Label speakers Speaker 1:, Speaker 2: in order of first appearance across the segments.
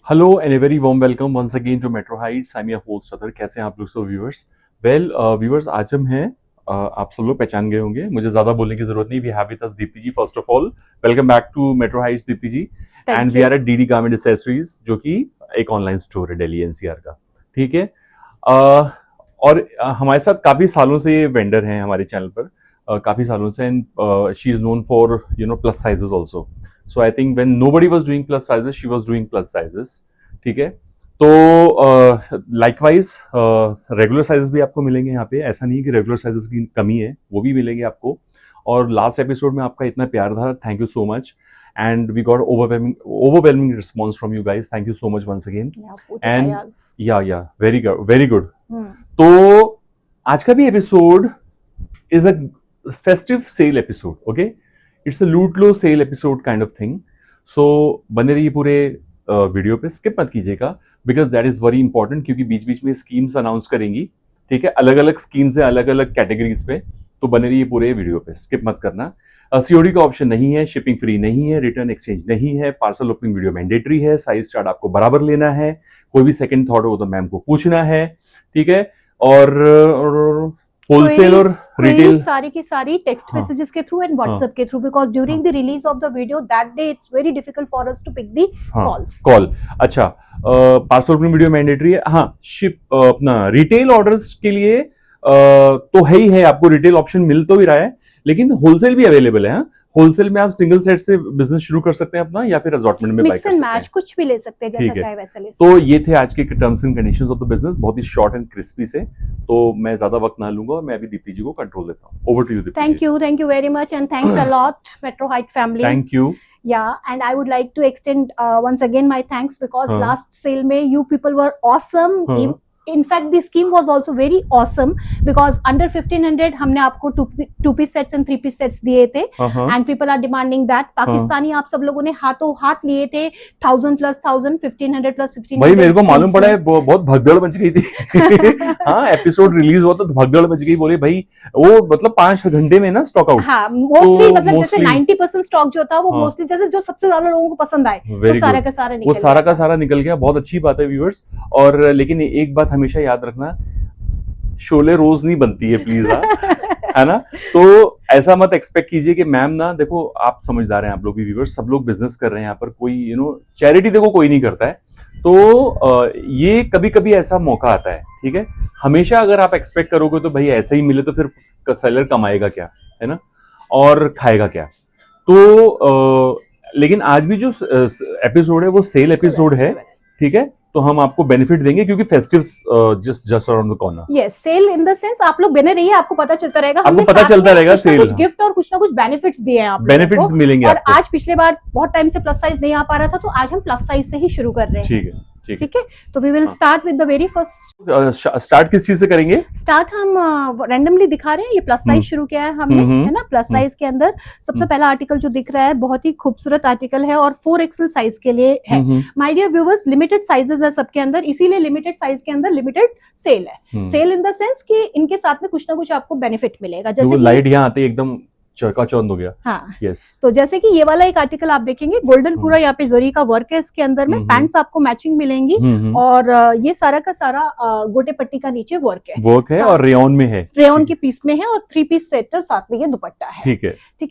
Speaker 1: Hello and a very warm welcome once again to Metro Heights. I'm your host अतर. कैसे हैं आप लोग? So viewers, viewers आज हम हैं, आप सब लोग पहचान गए होंगे, मुझे ज्यादा बोलने की जरूरत नहीं. We have with us Deepti ji. First of all welcome back to metro heights Deepti ji. And we are at DD garment accessories, जो कि एक ऑनलाइन स्टोर है दिल्ली एनसीआर का. ठीक है. और हमारे साथ काफी सालों से ये वेंडर हैं हमारे चैनल पर, काफी सालों से. And she is known for plus sizes also. So I think when nobody was doing plus sizes, she was doing plus sizes. ठीक है. तो लाइकवाइज रेगुलर साइजेस भी आपको मिलेंगे यहाँ पे. ऐसा नहीं कि रेगुलर साइजेस की कमी है, वो भी मिलेंगे आपको. और लास्ट एपिसोड में आपका इतना प्यार था, thank you so much. And we got overwhelming response from you guys. Thank you so much once again. And yeah very good. तो आज का भी episode is a festive sale episode. Okay, it's a loot low sale episode kind of thing. So बने रहिए पूरे video पे, skip मत कीजिएगा, because that is very important. क्योंकि बीच बीच में स्कीम्स अनाउंस करेंगी. ठीक है, अलग अलग स्कीम्स है, अलग अलग कैटेगरीज पे. तो बने रहिए पूरे वीडियो पे, स्किप मत करना. सीओडी का ऑप्शन नहीं है, शिपिंग फ्री नहीं है, रिटर्न एक्सचेंज नहीं है, पार्सल ओपनिंग वीडियो मैंडेटरी है, साइज चार्ट आपको बराबर लेना है, कोई भी सेकंड थॉट हो तो मैम को पूछना है. ठीक है. और होलसेल और रिटेल
Speaker 2: सारी की सारी टेक्स्ट मैसेजेस के थ्रू एंड व्हाट्सएप के through, because during the release of the video that day it's very difficult for us to pick the call.
Speaker 1: अच्छा, पार्सल ओपनिंग वीडियो मैंडेटरी है. हाँ, शिप अपना रिटेल ऑर्डर्स के लिए तो है ही है, आपको रिटेल ऑप्शन मिल तो ही रहा है, लेकिन होलसेल भी अवेलेबल है. होलसेल में आप सिंगल सेट से बिजनेस शुरू कर सकते हैं अपना, या फिर असॉर्टमेंट में बाय कर सकते हैं.
Speaker 2: कुछ भी ले सकते हैं, जैसा चाहे वैसा ले सकते
Speaker 1: हैं. तो ये थे आज के terms and conditions of the business, बहुत ही शॉर्ट एंड क्रिस्पी से. तो मैं ज्यादा वक्त ना लूंगा, मैं अभी दीप्ति जी को कंट्रोल देता हूँ. Over to you Deepti.
Speaker 2: Thank you very much and thanks a lot metro height family.
Speaker 1: Thank you.
Speaker 2: Yeah, and I would like to extend once again my thanks, because last sale में you people were awesome. In fact, the scheme was also very awesome, because under 1500 हमने आपको two piece sets and 3 piece sets दिए थे. And people are demanding that. Pakistani आप सब लोगों ने हाथों हाथ लिए थे. 1000 plus 1000, 1500 plus 1500.
Speaker 1: भाई मेरे को मालूम पड़ा है, बहुत भगदड़ मच गई थी. हाँ, एपिसोड रिलीज हुआ तो भगदड़ मच गई. बोले भाई वो मतलब 5 घंटे में ना स्टॉक आउट.
Speaker 2: हाँ, मोस्टली मतलब जैसे 90% स्टॉक जो था वो मोस्टली जैसे जो सबसे ज्यादा लोगों को पसंद आए, वो सारा का सारा निकल गया. बहुत अच्छी बात है व्यूअर्स. और लेकिन एक बात हमेशा याद रखना, शोले रोज नहीं बनती है प्लीज. है ना. तो ऐसा मत एक्सपेक्ट कीजिए कि मैम ना, देखो आप समझदार हैं, आप लोग भी व्यूअर्स, सब लोग बिजनेस कर रहे हैं यहाँ पर. कोई चैरिटी देखो कोई नहीं करता है. तो ये कभी कभी ऐसा मौका आता है. ठीक है. हमेशा अगर आप एक्सपेक्ट करोगे तो भाई ऐसा ही मिले, तो फिर सेलर कमाएगा क्या, है ना, और खाएगा क्या. तो लेकिन आज भी जो एपिसोड है वो सेल एपिसोड है. ठीक है. तो हम आपको बेनिफिट देंगे, क्योंकि festives just around the corner. Yes, sale in the sense आप लोग बने रहिए, आपको पता चलता रहेगा.
Speaker 1: आपको पता चलता रहेगा सेल,
Speaker 2: कुछ गिफ्ट और कुछ ना कुछ बेनिफिट्स दिए हैं, आप
Speaker 1: बेनिफिट्स मिलेंगे.
Speaker 2: और आज पिछले बार बहुत टाइम से प्लस साइज नहीं आ पा रहा था, तो आज हम प्लस साइज से ही शुरू कर रहे हैं. ठीक है. तो we will start with the very first.
Speaker 1: Start किस चीज से करेंगे?
Speaker 2: स्टार्ट हम रैंडमली दिखा रहे हैं. ये प्लस साइज शुरू किया है हमने, है ना. प्लस साइज के अंदर सबसे पहला आर्टिकल जो दिख रहा है, बहुत ही खूबसूरत आर्टिकल है और 4XL साइज के लिए है. My dear viewers, limited sizes है सबके अंदर, इसीलिए लिमिटेड साइज के अंदर लिमिटेड सेल है. सेल इन द सेंस कि इनके साथ में कुछ ना कुछ आपको बेनिफिट मिलेगा. जैसे
Speaker 1: लाइट यहाँ आते एकदम चौंध हो गया.
Speaker 2: हाँ.
Speaker 1: yes.
Speaker 2: तो जैसे कि ये वाला एक आर्टिकल आप देखेंगे, गोल्डन पूरा यहाँ पे जरी का वर्क है इसके अंदर में. पैंट्स आपको मैचिंग मिलेंगी. और ये सारा का सारा गोटे पट्टी का नीचे वर्क है
Speaker 1: और रेयन में है,
Speaker 2: रेयन के पीस में है, और 3 पीस सेट और साथ में ये दुपट्टा है. ठीक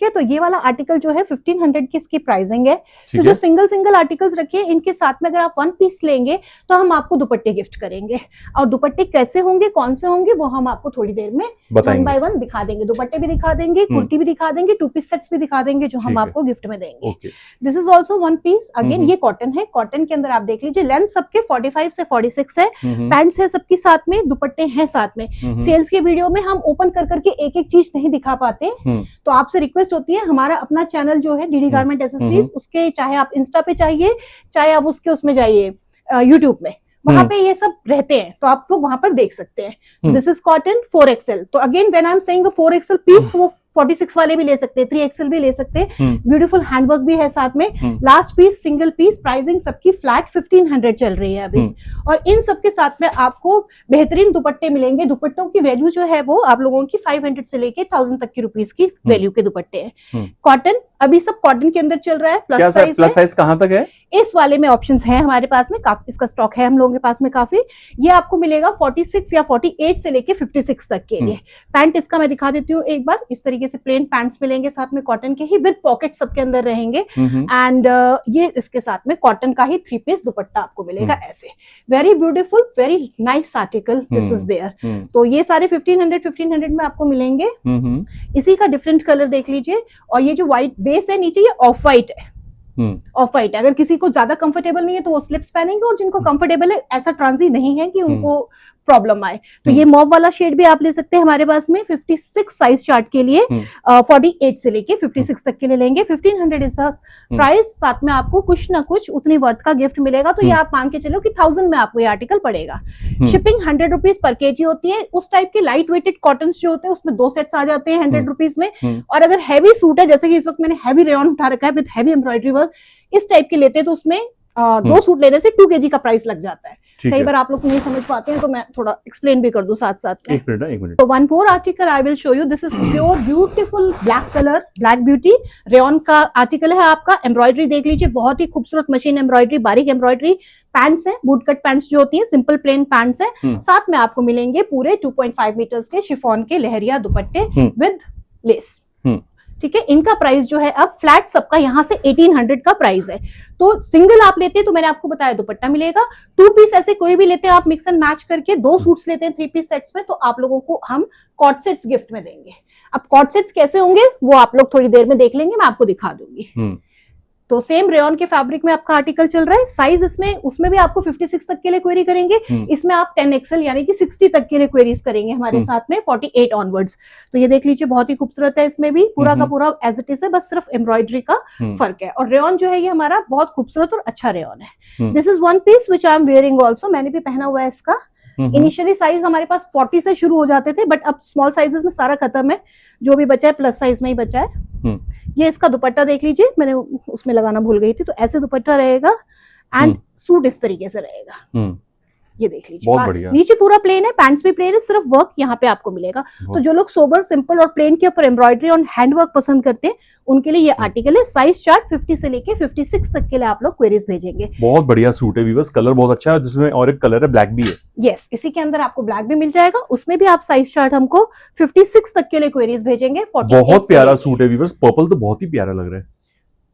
Speaker 2: है. तो ये वाला आर्टिकल जो है 1500 की इसकी प्राइसिंग है. तो जो सिंगल आर्टिकल्स रखे हैं, इनके साथ में अगर आप 1 पीस लेंगे तो हम आपको दुपट्टे गिफ्ट करेंगे. और दुपट्टे कैसे होंगे, कौन से होंगे, वो हम आपको थोड़ी देर में 1 बाय 1 दिखा देंगे. दुपट्टे भी दिखा देंगे, कुर्ती भी दिखा देंगे, 2 पीस सेट्स भी दिखा देंगे जो हम आपको गिफ्ट में देंगे. This is also 1 piece. Again ये कॉटन है. कॉटन के अंदर आप देख लीजिए, लेंथ सबके 45 से 46 है. पैंट्स है सबकी साथ में, दुपट्टे हैं साथ में. सेल्स के वीडियो में हम ओपन कर करके एक एक चीज नहीं दिखा पाते, तो आपसे रिक्वेस्ट होती है, हमारा अपना चैनल जो है डीडी गारमेंट एक्सेसरीज, उसके चाहे आप इंस्टा पे चाहिए, चाहे आप उसमें जाइए यूट्यूब में, वहां पे ये सब रहते हैं, तो आप लोग वहां पर देख सकते हैं. This is cotton 4XL. तो again when I am saying 4XL piece, तो वो 46 वाले भी ले सकते हैं, 3XL भी ले सकते हैं. ब्यूटीफुल हैंडवर्क भी है साथ में. Last piece single piece, pricing सबकी फ्लैट 1500 चल रही है अभी. और इन सब के साथ में आपको बेहतरीन दुपट्टे मिलेंगे. दुपट्टों की वैल्यू जो है वो आप लोगों की 500 से लेके 1000 तक की रुपीस की वैल्यू के दुपट्टे हैं. कॉटन अभी सब कॉटन के अंदर चल रहा है।
Speaker 1: प्लस साइज, प्लस साइज कहाँ तक है?
Speaker 2: इस वाले में ऑप्शंस हैं हमारे पास में, काफी इसका स्टॉक है हम लोगों के पास में काफी। ये आपको मिलेगा 46 या 48 से लेके 56 तक के लिए। पैंट इसका मैं दिखा देती हूँ एक बार। इस तरीके से प्लेन पैंट्स मिलेंगे साथ में, कॉटन के ही, विद पॉकेट सबके अंदर रहेंगे। एंड ये इसके साथ में कॉटन का ही 3 पीस दुपट्टा आपको मिलेगा ऐसे। Very beautiful, very nice article this is there. तो ये सारे 1500 में आपको मिलेंगे। इसी का डिफरेंट कलर देख लीजिए। और ये जो व्हाइट बेस है नीचे, ये ऑफ व्हाइट है। ऑफ व्हाइट है। अगर किसी को ज्यादा कंफर्टेबल नहीं है तो वो स्लिप्स पहनेंगे, और जिनको कंफर्टेबल है, ऐसा ट्रांजी नहीं है कि उनको प्रॉब्लम आए, तो ये मॉव वाला शेड भी आप ले सकते हैं हमारे पास में 56 साइज चार्ट के लिए। 48 से लेके 56 तक के लिए लेंगे। 1500 इज द प्राइस। साथ में आपको कुछ ना कुछ उतनी वर्थ का गिफ्ट मिलेगा। तो ये आप मान के चलो कि 1000 में आपको ये आर्टिकल पड़ेगा। शिपिंग 100 रुपीज पर केजी होती है। उस टाइप के लाइट वेटेड कॉटन जो होते हैं उसमें 2 सेट्स आ जाते हैं 100 रुपीज में। और अगर हैवी सूट है, जैसे कि इस वक्त मैंने हैवी रेयन उठा रखा है विद हैवी एम्ब्रॉयडरी वर्क, इस टाइप के लेते हैं तो उसमें 2 सूट लेने से 2 kg का प्राइस लग जाता है। कई बार आप लोग नहीं समझ पाते हैं, तो मैं थोड़ा एक्सप्लेन भी कर दूं साथ साथ में।
Speaker 1: एक मिनट।
Speaker 2: तो 1 more article I will show you. This is pure beautiful black colour, black beauty rayon का आर्टिकल है आपका। एम्ब्रॉयडरी देख लीजिए, बहुत ही खूबसूरत मशीन एम्ब्रॉयडरी, बारीक एम्ब्रॉयडरी। पैंट्स है, बूट कट पैंट्स जो होती है, सिंपल प्लेन पैंट्स है। साथ में आपको मिलेंगे पूरे 2.5 मीटर्स के शिफॉन के लहरिया दुपट्टे विद लेस। ठीक है, इनका प्राइस जो है अब फ्लैट सबका यहाँ से 1800 का प्राइस है। तो सिंगल आप लेते हैं तो मैंने आपको बताया दुपट्टा मिलेगा। 2 पीस ऐसे कोई भी लेते हैं आप मिक्स एंड मैच करके, 2 सूट्स लेते हैं 3 पीस सेट्स में, तो आप लोगों को हम कॉट सेट्स गिफ्ट में देंगे। अब कॉट सेट्स कैसे होंगे वो आप लोग थोड़ी देर में देख लेंगे, मैं आपको दिखा दूंगी। तो सेम रेयन के फैब्रिक में आपका आर्टिकल चल रहा है। साइज इसमें, उसमें भी आपको 56 तक के लिए क्वेरी करेंगे। इसमें आप 10XL यानी कि 60 तक के लिए क्वेरीज करेंगे हमारे साथ में 48 ऑनवर्ड्स। तो ये देख लीजिए, बहुत ही खूबसूरत है। इसमें भी पूरा का पूरा एज इट इज है, बस सिर्फ एम्ब्रॉयडरी का फर्क है। और रेयन जो है ये हमारा बहुत खूबसूरत और अच्छा रेयन है। This is 1 piece which I am wearing also. मैंने भी पहना हुआ है इसका। इनिशियली साइज हमारे पास 40 से शुरू हो जाते थे, बट अब स्मॉल साइजेस में सारा खत्म है। जो भी बचा है प्लस साइज में ही बचा है। ये इसका दुपट्टा देख लीजिए, मैंने उसमें लगाना भूल गई थी। तो ऐसे दुपट्टा रहेगा एंड सूट इस तरीके से रहेगा। ये देख लीजिए, नीचे पूरा प्लेन है, पैंट्स भी प्लेन है, सिर्फ वर्क यहाँ पे आपको मिलेगा। तो जो लोग सोबर, सिंपल और प्लेन के ऊपर एम्ब्रॉयडरी और हैंडवर्क पसंद करते हैं, उनके लिए ये आर्टिकल है। साइज चार्ट 50 से लेके 56 तक के लिए आप लोग क्वेरीज भेजेंगे।
Speaker 1: बहुत बढ़िया सूट है वीवर्स, कलर बहुत अच्छा है, जिसमें और एक कलर है ब्लैक भी है।
Speaker 2: यस, इसी के अंदर आपको ब्लैक भी मिल जाएगा। उसमें भी आप साइज चार्ट हमको 56 तक के लिए क्वेरीज भेजेंगे।
Speaker 1: बहुत प्यारा सूट है वीवर्स, पर्पल तो बहुत ही प्यारा लग रहा है।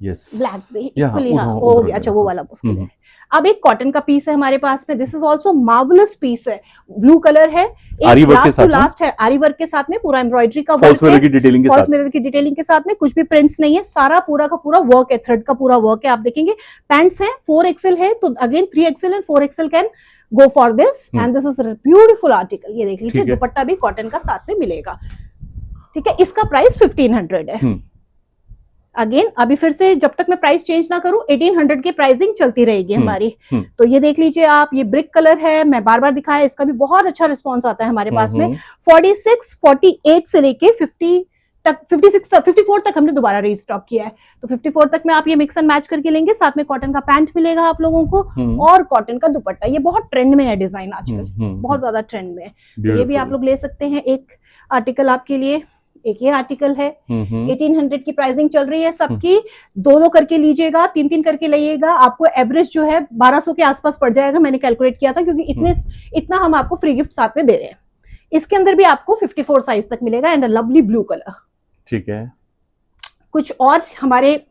Speaker 1: यस,
Speaker 2: ब्लैक भी इक्वली। हाँ, अच्छा वो वाला उसके लिए। अब एक कॉटन का पीस है हमारे पास में। This is also marvellous piece है, ब्लू कलर है,
Speaker 1: आरी वर्क के साथ
Speaker 2: लास्ट है, आरी वर्क के साथ में पूरा एम्ब्रॉयडरी का
Speaker 1: फॉल्स मिरर की डिटेलिंग के साथ,
Speaker 2: फॉल्स मिरर की डिटेलिंग के साथ में, कुछ भी प्रिंट्स नहीं है, सारा पूरा का पूरा वर्क है, थ्रेड का पूरा वर्क है। आप देखेंगे पैंट्स है 4XL है, तो again 3XL and 4XL can go for this. And this is beautiful article. ये देख लीजिए, दुपट्टा भी कॉटन का साथ में मिलेगा। ठीक है, इसका प्राइस 1500 है। अगेन अभी फिर से जब तक मैं प्राइस चेंज ना करूं 1800 की प्राइसिंग चलती रहेगी हमारी। तो ये देख लीजिए आप, ये ब्रिक कलर है, मैं बार बार दिखाया, इसका भी बहुत अच्छा रिस्पांस आता है हमारे पास में। 46, 48 से लेके 50 तक, 56 तक, 54 तक हमने दोबारा रीस्टॉक किया है। तो 54 तक में आप ये मिक्स एंड मैच करके लेंगे। साथ में कॉटन का पैंट मिलेगा आप लोगों को और कॉटन का दुपट्टा। ये बहुत ट्रेंड में है डिजाइन आजकल, बहुत ज्यादा ट्रेंड में है। तो ये भी आप लोग ले सकते हैं एक आर्टिकल आपके लिए। एक ये आर्टिकल है, 1800 की प्राइसिंग चल रही है सबकी। 2 करके लीजिएगा, 3 करके लाइएगा, आपको एवरेज जो है 1200 के आसपास पड़ जाएगा। मैंने कैलकुलेट किया था, क्योंकि इतना हम आपको फ्री गिफ्ट साथ में दे रहे हैं। इसके अंदर भी आपको 54 साइज तक मिलेगा एंड लवली ब्लू कलर। ठीक है, कुछ और हमारे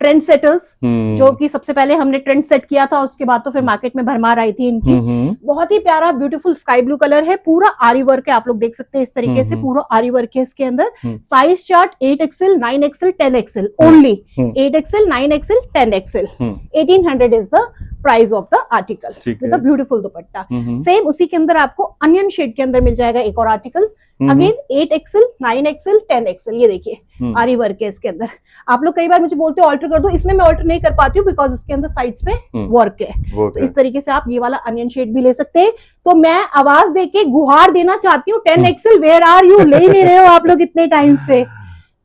Speaker 2: ट्रेंड सेटर्स, जो कि सबसे पहले हमने ट्रेंड सेट किया था, उसके बाद तो फिर मार्केट में भरमार आई थी इनकी। बहुत ही प्यारा ब्यूटीफुल स्काई ब्लू कलर है, पूरा आरी वर्क है, आप लोग देख सकते हैं इस तरीके से पूरा आरी वर्क है इसके अंदर। Size chart 8XL, 9XL, 10XL only. 8XL, 9XL, 10XL। 1800 is the price of the article with the beautiful dupatta. Same उसी के अंदर आपको अनियन शेड के अंदर मिल जाएगा एक और article. Again 8XL, 9XL, 10XL। ये देखिए आरी वर्क है इसके अंदर। आप लोग कई बार मुझे बोलते हो ऑल्टर कर दो, इसमें मैं ऑल्टर नहीं कर पाती हूँ बिकॉज इसके अंदर साइड्स में वर्क है। तो इस तरीके से आप ये वाला अनियन शेड भी ले सकते हैं। तो मैं आवाज देके गुहार देना चाहती हूँ, 10XL वेयर आर यू? ले नहीं रहे हो आप लोग इतने टाइम से,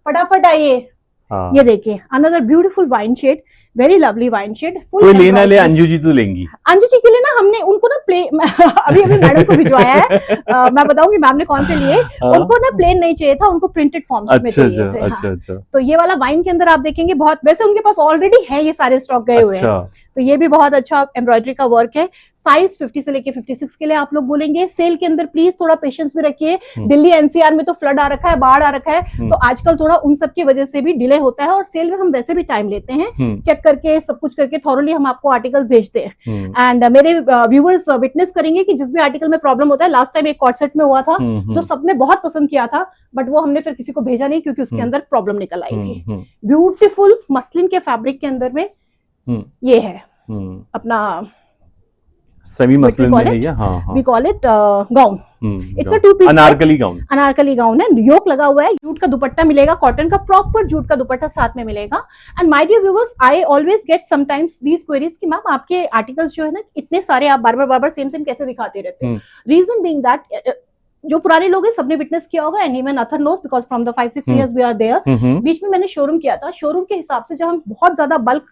Speaker 2: फटाफट आइए। ये देखिए another beautiful wine shade. Very lovely wine shade, full.
Speaker 1: कोई लेना ले, अंजू जी तो लेंगी।
Speaker 2: अंजू जी के लिए ना हमने उनको ना अभी मैडम को भिजवाया है। मैं बताऊंगी मैम ने कौन से लिए। उनको ना प्लेन नहीं चाहिए था, उनको प्रिंटेड फॉर्म्स में चाहिए थे। अच्छा। तो ये वाला वाइन के अंदर आप देखेंगे बहुत, वैसे उनके पास ऑलरेडी है, ये सारे स्टॉक गए हुए हैं। तो ये भी बहुत अच्छा एम्ब्रॉयडरी का वर्क है। साइज 50 से लेके 56 के लिए आप लोग बोलेंगे। सेल के अंदर प्लीज थोड़ा पेशेंस भी रखिए। दिल्ली एनसीआर में तो फ्लड आ रखा है, बाढ़ आ रखा है, तो आजकल थोड़ा उन सब की वजह से भी डिले होता है। और सेल में हम वैसे भी टाइम लेते हैं, चेक करके सब कुछ करके थॉरली हम आपको आर्टिकल्स भेजते हैं। एंड मेरे व्यूअर्स विटनेस करेंगे कि जिस भी आर्टिकल में प्रॉब्लम होता है, लास्ट टाइम एक कॉर्ड सेट में हुआ था जो सबने बहुत पसंद किया था, बट वो हमने फिर किसी को भेजा नहीं क्योंकि उसके अंदर प्रॉब्लम निकल आई थी। ब्यूटीफुल मसलिन के फैब्रिक के अंदर में ये है अपना
Speaker 1: सेमी मसलिन में है ये। हाँ।
Speaker 2: We call it gown. It's a 2 piece
Speaker 1: anarkali gown.
Speaker 2: Anarkali gown है, योक लगा हुआ है, जूट का दुपट्टा मिलेगा, कॉटन का प्रॉपर जूट का दुपट्टा साथ में मिलेगा। And my dear viewers, I always get sometimes these queries कि मैम आपके आर्टिकल्स जो है ना इतने सारे आप बार बार सेम कैसे दिखाते रहते हैं। रीजन बीइंग दैट जो पुराने लोग हैं सबने विटनेस किया होगा, and even other knows because from the 5-6 years we are there. बीच में मैंने शोरूम किया था, शोरूम के हिसाब से जब हम बहुत ज्यादा बल्क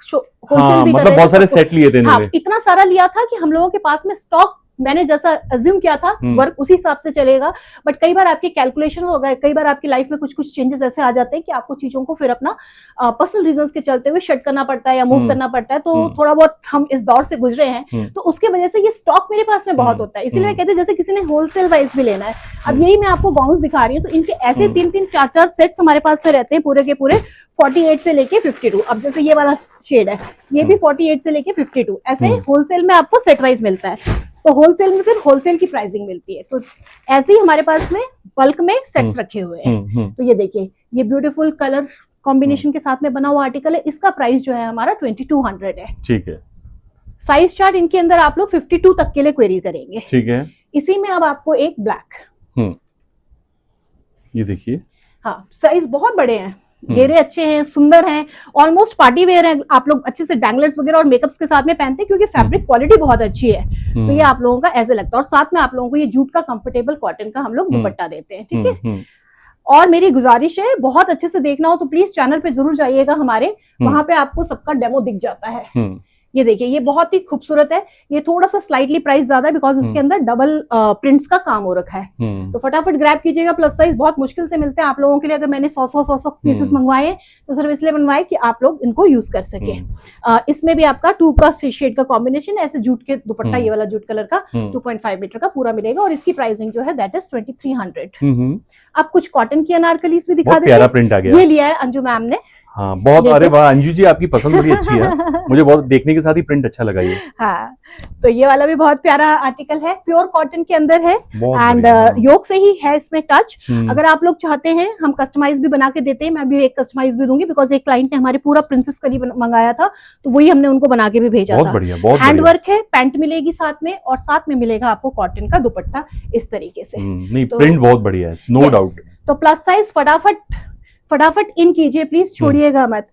Speaker 2: होलसेल भी कर रहे थे,
Speaker 1: बहुत सारे सेट लिए थे।
Speaker 2: हाँ, इतना सारा लिया था कि हम लोगों के पास में स्टॉक मैंने जैसा अज्यूम किया था वर्क उसी हिसाब से चलेगा। बट कई बार आपके कैलकुलेशन हो गए, कई बार आपकी लाइफ में कुछ चेंजेस ऐसे आ जाते हैं कि आपको चीजों को फिर अपना पर्सनल रीजंस के चलते हुए शट करना पड़ता है या मूव करना पड़ता है। तो थोड़ा बहुत हम इस दौर से गुजरे हैं, तो उसके वजह से ये स्टॉक मेरे पास में बहुत होता है। इसीलिए मैं कहती हूँ जैसे किसी ने होलसेल वाइज भी लेना है। अब यही मैं आपको गाउन्स दिखा रही हूँ, तो इनके ऐसे 3-3, 4-4 सेट्स हमारे पास में रहते हैं पूरे के पूरे 48 से लेके 52। अब जैसे ये वाला शेड है, ये भी 48 से लेके 52, ऐसे होलसेल में आपको सेट वाइज मिलता है। तो होलसेल में फिर होलसेल की प्राइसिंग मिलती है। तो ऐसे ही हमारे पास में बल्क में सेट्स रखे हुए हैं। तो ये देखिए, ये ब्यूटीफुल कलर कॉम्बिनेशन के साथ में बना हुआ आर्टिकल है। इसका प्राइस जो है हमारा 2200 है। ठीक है। साइज चार्ट इनके अंदर आप लोग 52 तक के लिए क्वेरी करेंगे। ठीक है। इसी में अब आपको एक ब्लैक,
Speaker 1: ये देखिए,
Speaker 2: हाँ साइज बहुत बड़े हैं, घेरे अच्छे हैं, सुंदर हैं, ऑलमोस्ट पार्टी वेयर हैं। आप लोग अच्छे से डैंगलर्स वगैरह और मेकअप्स के साथ में पहनते हैं क्योंकि फैब्रिक क्वालिटी बहुत अच्छी है। तो ये आप लोगों का ऐसे लगता है। और साथ में आप लोगों को ये जूट का कंफर्टेबल कॉटन का हम लोग दुपट्टा देते हैं। ठीक है। और मेरी गुजारिश है, बहुत अच्छे से देखना हो तो प्लीज चैनल पे जरूर जाइएगा हमारे, वहां पे आपको सबका डेमो दिख जाता है। ये देखिए, ये बहुत ही खूबसूरत है। ये थोड़ा सा स्लाइटली प्राइस ज्यादा है बिकॉज इसके अंदर डबल प्रिंट्स का काम हो रखा है। तो फटाफट ग्रैब कीजिएगा। प्लस साइज बहुत मुश्किल से मिलते हैं आप लोगों के लिए। अगर मैंने 100 पीसेस मंगवाए तो सिर्फ इसलिए बनवाए कि आप लोग इनको यूज कर सके। इसमें भी आपका 2 का शेड का कॉम्बिनेशन, ऐसे जूट के दुपट्टा, ये वाला जूट कलर का 2.5 मीटर का पूरा मिलेगा। और इसकी प्राइसिंग जो है दैट इज 2300। अब कुछ कॉटन की अनारकलीस भी दिखा देते हैं। ये लिया है अंजू मैम ने।
Speaker 1: हाँ बहुत। अरे वाह अंजू जी, आपकी पसंद बड़ी अच्छी है। मुझे बहुत देखने के साथ ही प्रिंट अच्छा लगा ये।
Speaker 2: हाँ, तो ये वाला भी बहुत प्यारा आर्टिकल है, प्योर कॉटन के अंदर है एंड योक से ही है इसमें टच। अगर आप लोग चाहते हैं हम कस्टमाइज भी बना के देते हैं। मैं भी एक कस्टमाइज भी दूंगी बिकॉज एक क्लाइंट ने हमारे पूरा प्रिंसेस कली मंगाया था, तो वही हमने उनको बना के भी भेजा था। हैंड वर्क है, पैंट मिलेगी साथ में, और साथ में मिलेगा आपको कॉटन का दुपट्टा इस तरीके से।
Speaker 1: नहीं, प्रिंट बहुत बढ़िया है, नो डाउट।
Speaker 2: तो प्लस साइज फटाफट इन कीजिए प्लीज, छोड़िएगा मत।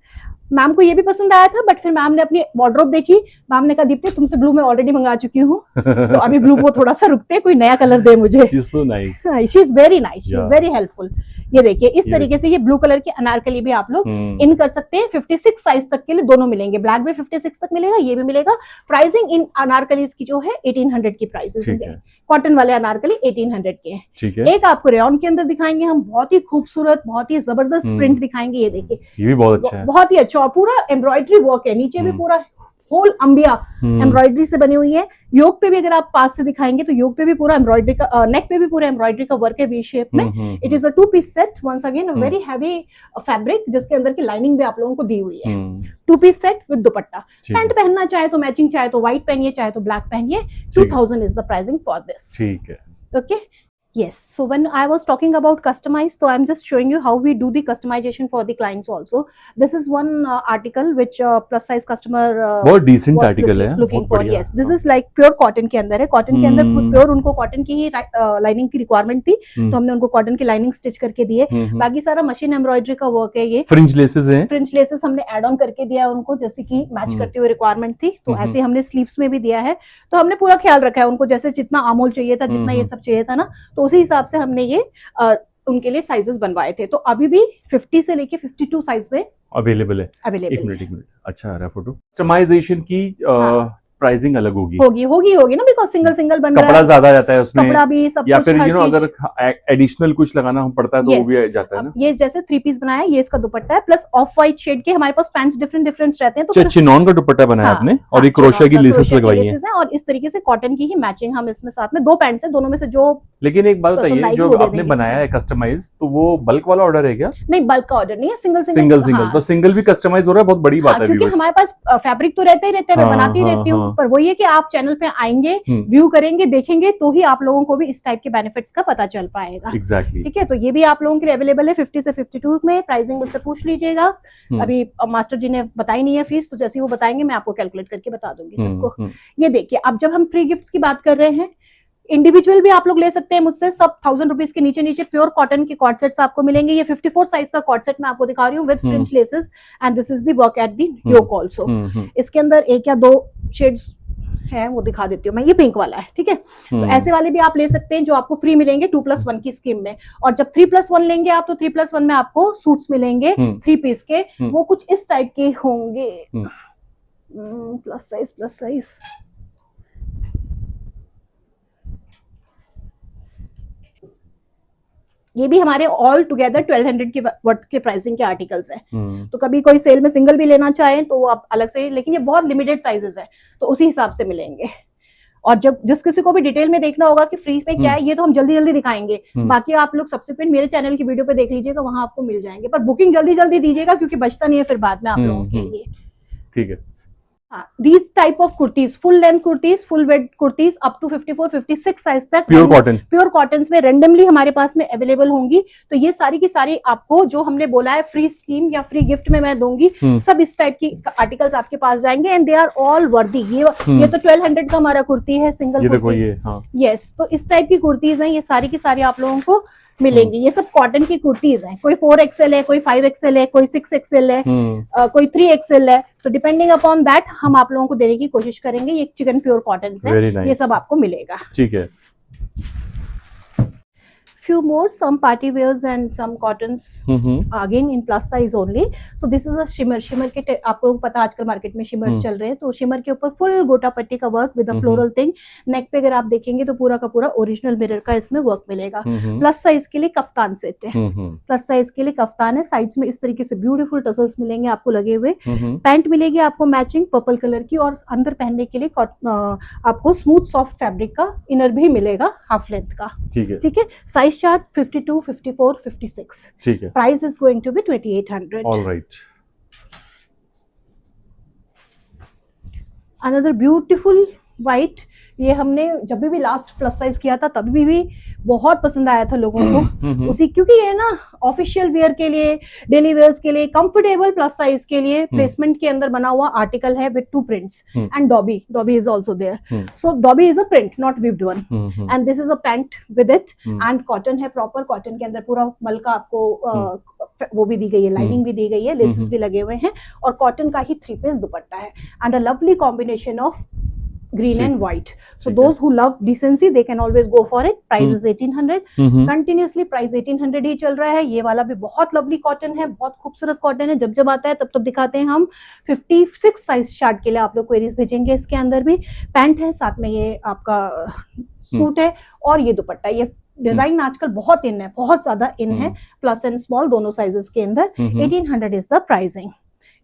Speaker 2: मैम को ये भी पसंद आया था, बट फिर मैम ने अपनी वार्डरोब देखी। मैम ने कहा दीप्ति तुमसे ब्लू में ऑलरेडी मंगा चुकी हूँ, तो अभी ब्लू को थोड़ा सा रुकते, कोई नया कलर दे मुझे।
Speaker 1: She's so nice.
Speaker 2: She is very nice, she is very helpful. ये देखिए, इस तरीके से ये ब्लू कलर की अनारकली भी आप लोग इन कर सकते हैं। 56 साइज तक के लिए दोनों मिलेंगे, ब्लैक भी 56 तक मिलेगा, ये भी मिलेगा। प्राइसिंग इन अनारकलीज की जो है 1800 की प्राइसेस है। कॉटन वाले अनारकली 1800 के हैं। एक आपको रेयन के अंदर दिखाएंगे हम, बहुत ही खूबसूरत, बहुत ही जबरदस्त प्रिंट दिखाएंगे। ये देखिए, ये भी बहुत अच्छा है, बहुत ही अच्छा, और पूरा एम्ब्रॉयडरी वर्क है। नीचे भी पूरा होल अंबिया एम्ब्रॉयडरी से बनी हुई है। योक पे भी अगर आप पास से दिखाएंगे तो योक पे भी पूरा एम्ब्रॉयडरी का, नेक पे भी पूरा एम्ब्रॉयडरी का वर्क है वी शेप में। It is a 2 piece set, once again very heavy fabric, जिसके अंदर की लाइनिंग भी आप लोगों को दी हुई है। 2 piece set with dupatta. Pant पहनना चाहे तो मैचिंग, चाहे तो व्हाइट पहनिए, चाहे तो ब्लैक पहनिए। 2000 is the pricing for this. ठीक है। Okay. Yes, so when I was talking about customize, so I'm just showing you how we do the customization for the clients also. This is one article which plus size customer
Speaker 1: बहुत decent article है,
Speaker 2: looking for. Yes, this is like pure cotton के अंदर है। cotton के अंदर pure उनको cotton की ही lining की requirement थी, तो हमने उनको cotton की lining stitch करके दी है। बाकी सारा machine embroidery का work है। ये
Speaker 1: fringe laces हैं,
Speaker 2: fringe laces हमने add on करके दिया है उनको, जैसे कि मैच करते हुए requirement थी, तो ऐसे हमने sleeves में भी दिया है। तो हमने पूरा ख्याल रखा है उनको, जैसे जितना आमोल चाहिए था, जितना ये सब चाहिए था ना, तो उसी हिसाब से हमने ये उनके लिए साइजेस बनवाए थे। तो अभी भी 50 से लेके 52 साइज में
Speaker 1: अवेलेबल है। एक
Speaker 2: अवेलेबल
Speaker 1: मिनट, अच्छा आ रहा है फोटो। कस्टमाइजेशन की प्राइसिंग अलग होगी
Speaker 2: होगी ना, बिकॉज सिंगल सिंगल बन रहा
Speaker 1: कपड़ा
Speaker 2: है,
Speaker 1: ज्यादा जाता है उसमें,
Speaker 2: कपड़ा भी सब
Speaker 1: या
Speaker 2: कुछ,
Speaker 1: फिर
Speaker 2: हर चीज।
Speaker 1: अगर एडिशनल कुछ लगाना पड़ता है तो वो भी जाता है ना।
Speaker 2: ये जैसे 3 पीस बनाया, ये इसका दुपट्टा है, प्लस ऑफ व्हाइट शेड के हमारे पास पैंट्स डिफरेंट डिफरेंट रहते हैं, तो
Speaker 1: चिनॉन का दुपट्टा बनाया आपने, और ये क्रोशिया की लेसेस लगवाई है,
Speaker 2: और इस तरीके से कॉटन की ही मैचिंग हम इसमें साथ में 2 पैंट्स हैं, दोनों में से जो।
Speaker 1: लेकिन एक बात बताइए, जो आपने बनाया है कस्टमाइज, तो वो बल्क वाला ऑर्डर है क्या?
Speaker 2: नहीं, बल्क का ऑर्डर नहीं है, सिंगल
Speaker 1: तो सिंगल भी कस्टमाइज हो रहा है, बहुत बड़ी बात है।
Speaker 2: क्योंकि हमारे पास फैब्रिक तो रहते ही रहते हैं, मैं बनाती रहती हूँ, पर वही है कि आप चैनल पे आएंगे, व्यू करेंगे, देखेंगे, तो ही आप लोगों को भी इस टाइप के बेनिफिट्स का पता चल पाएगा।
Speaker 1: एग्जैक्टली।
Speaker 2: ठीक है, तो ये भी आप लोगों के लिए अवेलेबल है 50 से 52 में। प्राइसिंग मुझसे पूछ लीजिएगा, अभी मास्टर जी ने बताई नहीं है फीस, तो जैसे ही वो बताएंगे मैं आपको कैलकुलेट करके बता दूंगी सबको। ये देखिए, अब जब हम फ्री गिफ्ट्स की बात कर रहे हैं, इंडिविजुअल भी आप लोग ले सकते हैं मुझसे, सब 1000 रुपीज के नीचे नीचे प्योर कॉटन के कॉर्ड सेट्स आपको मिलेंगे। ये 54 साइज का कॉर्ड सेट मैं आपको दिखा रही हूँ with fringe laces, and this is the work at the yoke also. इसके अंदर 1 या 2 शेड्स है, वो दिखा देती हूँ मैं, ये पिंक वाला है, ठीक है। तो ऐसे वाले भी आप ले सकते हैं जो आपको फ्री मिलेंगे 2+1 की स्कीम में। और जब 3+1 लेंगे आप, तो 3+1 में आपको सूट्स मिलेंगे 3 पीस के, वो कुछ इस टाइप के होंगे, प्लस साइज। ये भी हमारे ऑल टुगेदर 1200 की वर्थ के प्राइसिंग के आर्टिकल्स हैं। तो कभी कोई सेल में सिंगल भी लेना चाहें तो आप अलग से, लेकिन ये बहुत लिमिटेड साइजेस है, तो उसी हिसाब से मिलेंगे। और जब जिस किसी को भी डिटेल में देखना होगा कि फ्री पे क्या है, ये तो हम जल्दी जल्दी दिखाएंगे, बाकी आप लोग सब्सिक्वेंट मेरे चैनल की वीडियो पे देख लीजिए, तो वहां आपको मिल जाएंगे। पर बुकिंग जल्दी जल्दी दीजिएगा, क्योंकि बचता नहीं है फिर बाद में आप लोगों के लिए।
Speaker 1: ठीक है।
Speaker 2: These type of kurtis, full length kurtis, full width kurtis up to 54-56 size तक प्योर कॉटन में रेंडमली हमारे पास में अवेलेबल होंगी। तो ये सारी की सारी आपको जो हमने बोला है फ्री स्कीम या फ्री गिफ्ट में मैं दूंगी, सब इस टाइप की आर्टिकल्स आपके पास जाएंगे, एंड दे आर ऑल वर्दी। ये तो 1200 का हमारा कुर्ती है, सिंगल कुर्ती। यस, तो इस टाइप की कुर्तीज हैं, ये सारी की सारी आप लोगों को मिलेंगी। ये सब कॉटन की कुर्तीज हैं, कोई 4XL है, कोई 5XL है, कोई 6XL है, कोई 3XL है, तो डिपेंडिंग अपॉन दैट हम आप लोगों को देने की कोशिश करेंगे। ये चिकन प्योर कॉटन है, ये सब आपको मिलेगा। ठीक है। Few more, some party wears and some cottons again in plus size only. So this is a shimmer के आपको पता आजकल मार्केट में शिमर्स चल रहे हैं, तो शिमर के ऊपर फुल गोटा पट्टी का work with a floral thing. Neck पे अगर आप देखेंगे तो पूरा का पूरा ओरिजिनल मिरर का इसमें वर्क मिलेगा। प्लस साइज के लिए कफ्तान सेट है, प्लस साइज के लिए कफ्तान है, साइड्स में इस तरीके से ब्यूटीफुल टसल्स मिलेंगे आपको लगे हुए। पैंट मिलेगी आपको मैचिंग पर्पल कलर की, और अंदर पहनने के लिए आपको स्मूथ सॉफ्ट फैब्रिक का इनर भी मिलेगा हाफ लेंथ का। ठीक है। Size chart 52, 54, 56। ठीक है। Price is going to be 2800। All right. Another beautiful white, ये हमने जब भी लास्ट प्लस साइज किया था तभी भी बहुत पसंद आया था लोगों को उसी, क्योंकि ये ना ऑफिशियल वेयर के लिए, डेली वेयर्स के लिए, कंफर्टेबल प्लस साइज के लिए प्लेसमेंट के अंदर बना हुआ आर्टिकल है with 2 prints and dobby is also there. So dobby is a print, not weaved one, and this is a pant with it, and cotton है, प्रॉपर कॉटन के अंदर पूरा मल का आपको वो भी दी गई है, लाइनिंग भी दी गई है, लेसेस भी लगे हुए हैं, और कॉटन का ही 3 पीस दुपट्टा है, and a lovely combination of green and white. So those who love decency, they can always go for it. Price is 1800. Continuously price 1800 ही चल रहा है। ये वाला भी बहुत लवली कॉटन है, बहुत खूबसूरत कॉटन है, जब जब आता है तब तब दिखाते हैं हम। 56 साइज चार्ट के लिए आप लोग क्वेरीज भेजेंगे। इसके अंदर भी पैंट है, साथ में ये आपका सूट है, और ये दुपट्टा। ये डिजाइन आजकल बहुत इन है, बहुत ज्यादा इन है, प्लस एंड स्मॉल दोनों साइजेस के अंदर। 1800 इज द प्राइसिंग।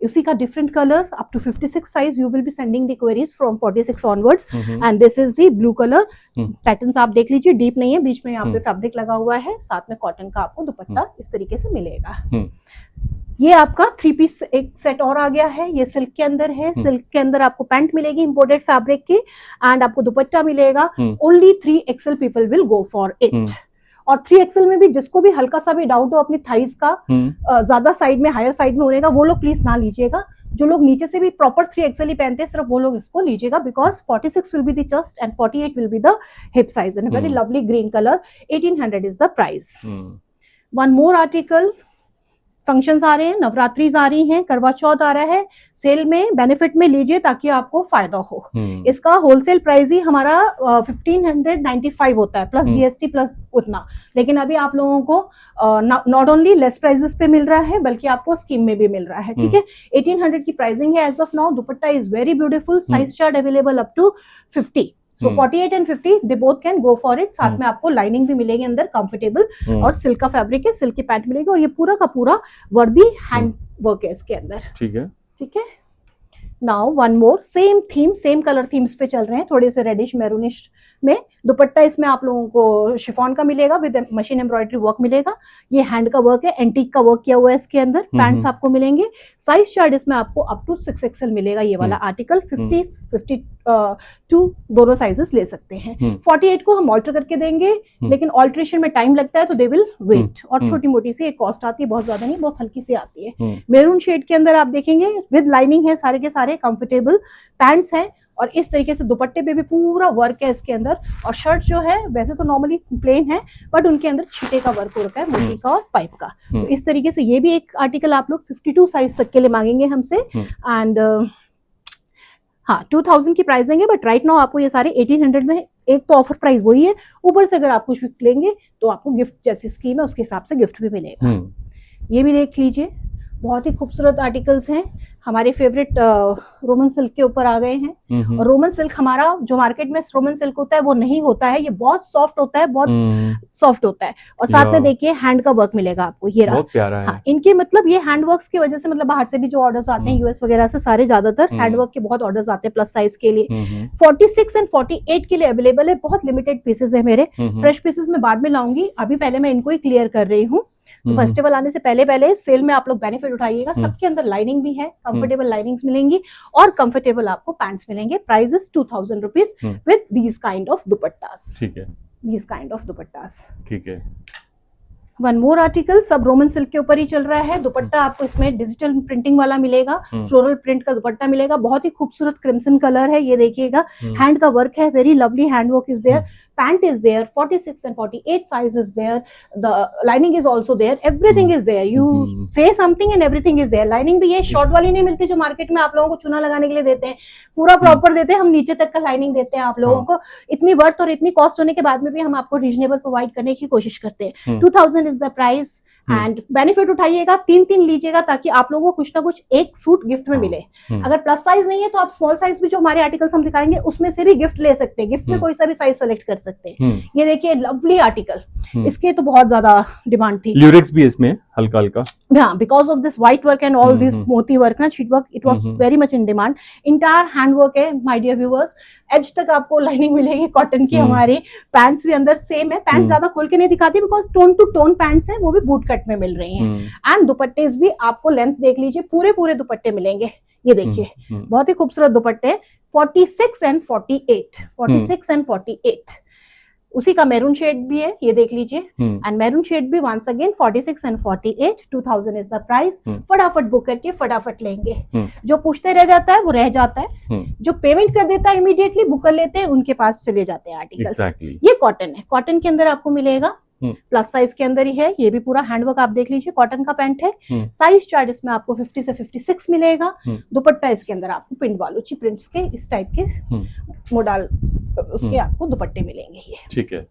Speaker 2: उसी का different colour up to 56 size you will be sending the queries from 46 onwards, and this is the blue colour. Patterns आप देख लीजिए, डीप नहीं है, बीच में यहाँ पे फैब्रिक लगा हुआ है, साथ में कॉटन का आपको दुपट्टा इस तरीके से मिलेगा। ये आपका 3 पीस एक सेट और आ गया है, ये सिल्क के अंदर है। सिल्क के अंदर आपको पैंट मिलेगी इंपोर्टेड फैब्रिक की, एंड आपको दुपट्टा मिलेगा। Only 3XL people will go for it. और 3XL में भी जिसको भी हल्का सा भी डाउट हो अपनी थाइस का ज्यादा साइड में, हायर साइड में होने का, वो लोग प्लीज ना लीजिएगा। जो लोग नीचे से भी प्रॉपर 3XL ही पहनते हैं, सिर्फ वो लोग इसको लीजिएगा, because 46 will be the chest and 48 will be the hip size, and very lovely green colour. 1800 is the price. One more article, functions आ रहे हैं, नवरात्रिज आ रही हैं, करवा चौथ आ रहा है, सेल में बेनिफिट में लीजिए ताकि आपको फायदा हो। इसका होलसेल प्राइस ही हमारा 1595 होता है प्लस जीएसटी प्लस उतना, लेकिन अभी आप लोगों को नॉट ओनली लेस प्राइसेस पे मिल रहा है बल्कि आपको स्कीम में भी मिल रहा है। ठीक है, 1800 की प्राइसिंग है as of now. Dupatta is very beautiful, size chart available up to 50, so 48 and 50 they both can go for it. साथ में आपको लाइनिंग भी मिलेगी अंदर कंफर्टेबल, और सिल्क का फैब्रिक है, सिल्क की पैंट मिलेगी, और ये पूरा का पूरा वर्क भी हैंड वर्क है इसके अंदर।
Speaker 1: ठीक है,
Speaker 2: ठीक है। Now one more same theme, same colour themes पे चल रहे हैं, थोड़े से रेडिश मैरूनिश में। दुपट्टा इसमें आप लोगों को शिफॉन का मिलेगा विद मशीन एम्ब्रॉयडरी वर्क मिलेगा। ये हैंड का वर्क है, एंटीक का वर्क किया हुआ है इसके अंदर। पैंट्स आपको मिलेंगे, साइज चार्ट इसमें आपको अप टू 6XL मिलेगा। ये वाला आर्टिकल 50, 52 दोनों साइजेस ले सकते हैं। 48 को हम ऑल्टर करके देंगे, लेकिन ऑल्ट्रेशन में टाइम लगता है तो दे विल वेट, और छोटी मोटी सी एक कॉस्ट आती है, बहुत ज्यादा नहीं, बहुत हल्की सी आती है। मेरून शेड के अंदर आप देखेंगे विद लाइनिंग है, सारे के सारे कंफर्टेबल पैंट्स हैं, और इस तरीके से दुपट्टे पे भी पूरा वर्क है इसके अंदर। और शर्ट जो है वैसे तो नॉर्मली प्लेन है, बट उनके अंदर छीटे का वर्क हो रखा है, मोती का और पाइप का। तो इस तरीके से ये भी एक आर्टिकल आप लोग 52 साइज तक के लिए मांगेंगे हमसे। एंड हाँ 2000 की प्राइसिंग है, बट राइट नाउ आपको ये सारे 1800 में, एक तो ऑफर प्राइस वही है, ऊपर से अगर आप कुछ भी लेंगे तो आपको गिफ्ट जैसी स्कीम है उसके हिसाब से गिफ्ट भी मिलेगा। ये भी देख लीजिए, बहुत ही खूबसूरत आर्टिकल्स हैं। हमारे फेवरेट रोमन सिल्क के ऊपर आ गए हैं। और रोमन सिल्क हमारा जो मार्केट में रोमन सिल्क होता है वो नहीं होता है, ये बहुत सॉफ्ट होता है, बहुत सॉफ्ट होता है। और साथ में देखिए हैंड का वर्क मिलेगा आपको, ये रहा,
Speaker 1: बहुत प्यारा है।
Speaker 2: हाँ, इनके मतलब ये हैंड वर्क्स की वजह से, मतलब बाहर से भी जो ऑर्डर्स आते हैं यूएस वगैरह से, सारे ज्यादातर हैंड वर्क के बहुत ऑर्डर्स आते हैं प्लस साइज के लिए। 46 एंड 48 के लिए अवेलेबल है, बहुत लिमिटेड पीसेस है मेरे। फ्रेश पीसेस में बाद में लाऊंगी, अभी पहले मैं इनको ही क्लियर कर रही हूँ। तो फेस्टिवल आने से पहले सेल में आप लोग बेनिफिट उठाइएगा। सबके अंदर लाइनिंग भी है, कंफर्टेबल लाइनिंग्स मिलेंगी, और कंफर्टेबल आपको पैंट्स मिलेंगे। Price is 2000 rupees with these kind of dupattas.
Speaker 1: ठीक है,
Speaker 2: दीज काइंड ऑफ दुपट्टास।
Speaker 1: ठीक है।
Speaker 2: वन मोर आर्टिकल, सब रोमन सिल्क के ऊपर ही चल रहा है। दुपट्टा आपको इसमें डिजिटल प्रिंटिंग वाला मिलेगा, फ्लोरल प्रिंट का दुपट्टा मिलेगा, बहुत ही खूबसूरत क्रिम्सन कलर है, ये देखिएगा। हैंड का वर्क है, very lovely hand work is there. Pant is there, 46 and 48 size is there, the lining is also there, everything is there. You say something and everything is there. Lining भी ये short वाली नहीं मिलती जो market में आप लोगों को चुना लगाने के लिए देते हैं, पूरा प्रॉपर देते हैं, हम नीचे तक का लाइनिंग देते हैं आप लोगों को। इतनी वर्थ और इतनी कॉस्ट होने के बाद में भी हम आपको रीजनेबल प्रोवाइड करने की कोशिश करते हैं। 2000 is the price, and benefit उठाइएगा, 3 लीजिएगा ताकि आप लोगों को कुछ ना कुछ एक सूट गिफ्ट में मिले। अगर प्लस साइज नहीं है तो आप स्मॉल साइज भी जो हमारे आर्टिकल्स हम दिखाएंगे उसमें से भी गिफ्ट ले सकते हैं, गिफ्ट में कोई सा भी साइज सेलेक्ट कर सकते हैं। ये देखिए लवली आर्टिकल, इसके तो बहुत ज्यादा डिमांड थी।
Speaker 1: ल्यूरेक्स भी इसमें हल्का हल्का,
Speaker 2: हाँ, because of this white work and all this मोती वर्क ना, sheet work, it was very much in demand. Entire hand work है माय डियर व्यूअर्स, एज तक आपको लाइनिंग मिलेगी कॉटन की। हमारी पैंट्स भी अंदर सेम है, पैंट्स ज्यादा खोल के नहीं दिखाती because tone to tone pants है, वो भी बूट कट में मिल रही हैं। एंड दुपट्टे भी आपको लेंथ देख लीजिए, पूरे दुपट्टे मिलेंगे, ये देखिए बहुत ही खूबसूरत दुपट्टे। 46 and 48, 46 and 48, उसी का मैरून शेड भी है, ये देख लीजिए। एंड मैरून शेड भी once again 46 and 48, 2000 is the price. फटाफट बुक करके फटाफट लेंगे। जो पूछते रह जाता है वो रह जाता है, जो पेमेंट कर देता है इमीडिएटली बुक कर लेते हैं, उनके पास चले जाते हैं आर्टिकल्स। ये कॉटन है, कॉटन के अंदर आपको मिलेगा, प्लस साइज के अंदर ही है। ये भी पूरा हैंडवर्क आप देख लीजिए, कॉटन का पैंट है। साइज चार्ट इसमें आपको 50 से 56 मिलेगा। दुपट्टा इसके अंदर आपको पिंड बालूची प्रिंट्स के इस टाइप के मोडल उसके आपको दुपट्टे मिलेंगे। ये
Speaker 1: ठीक है।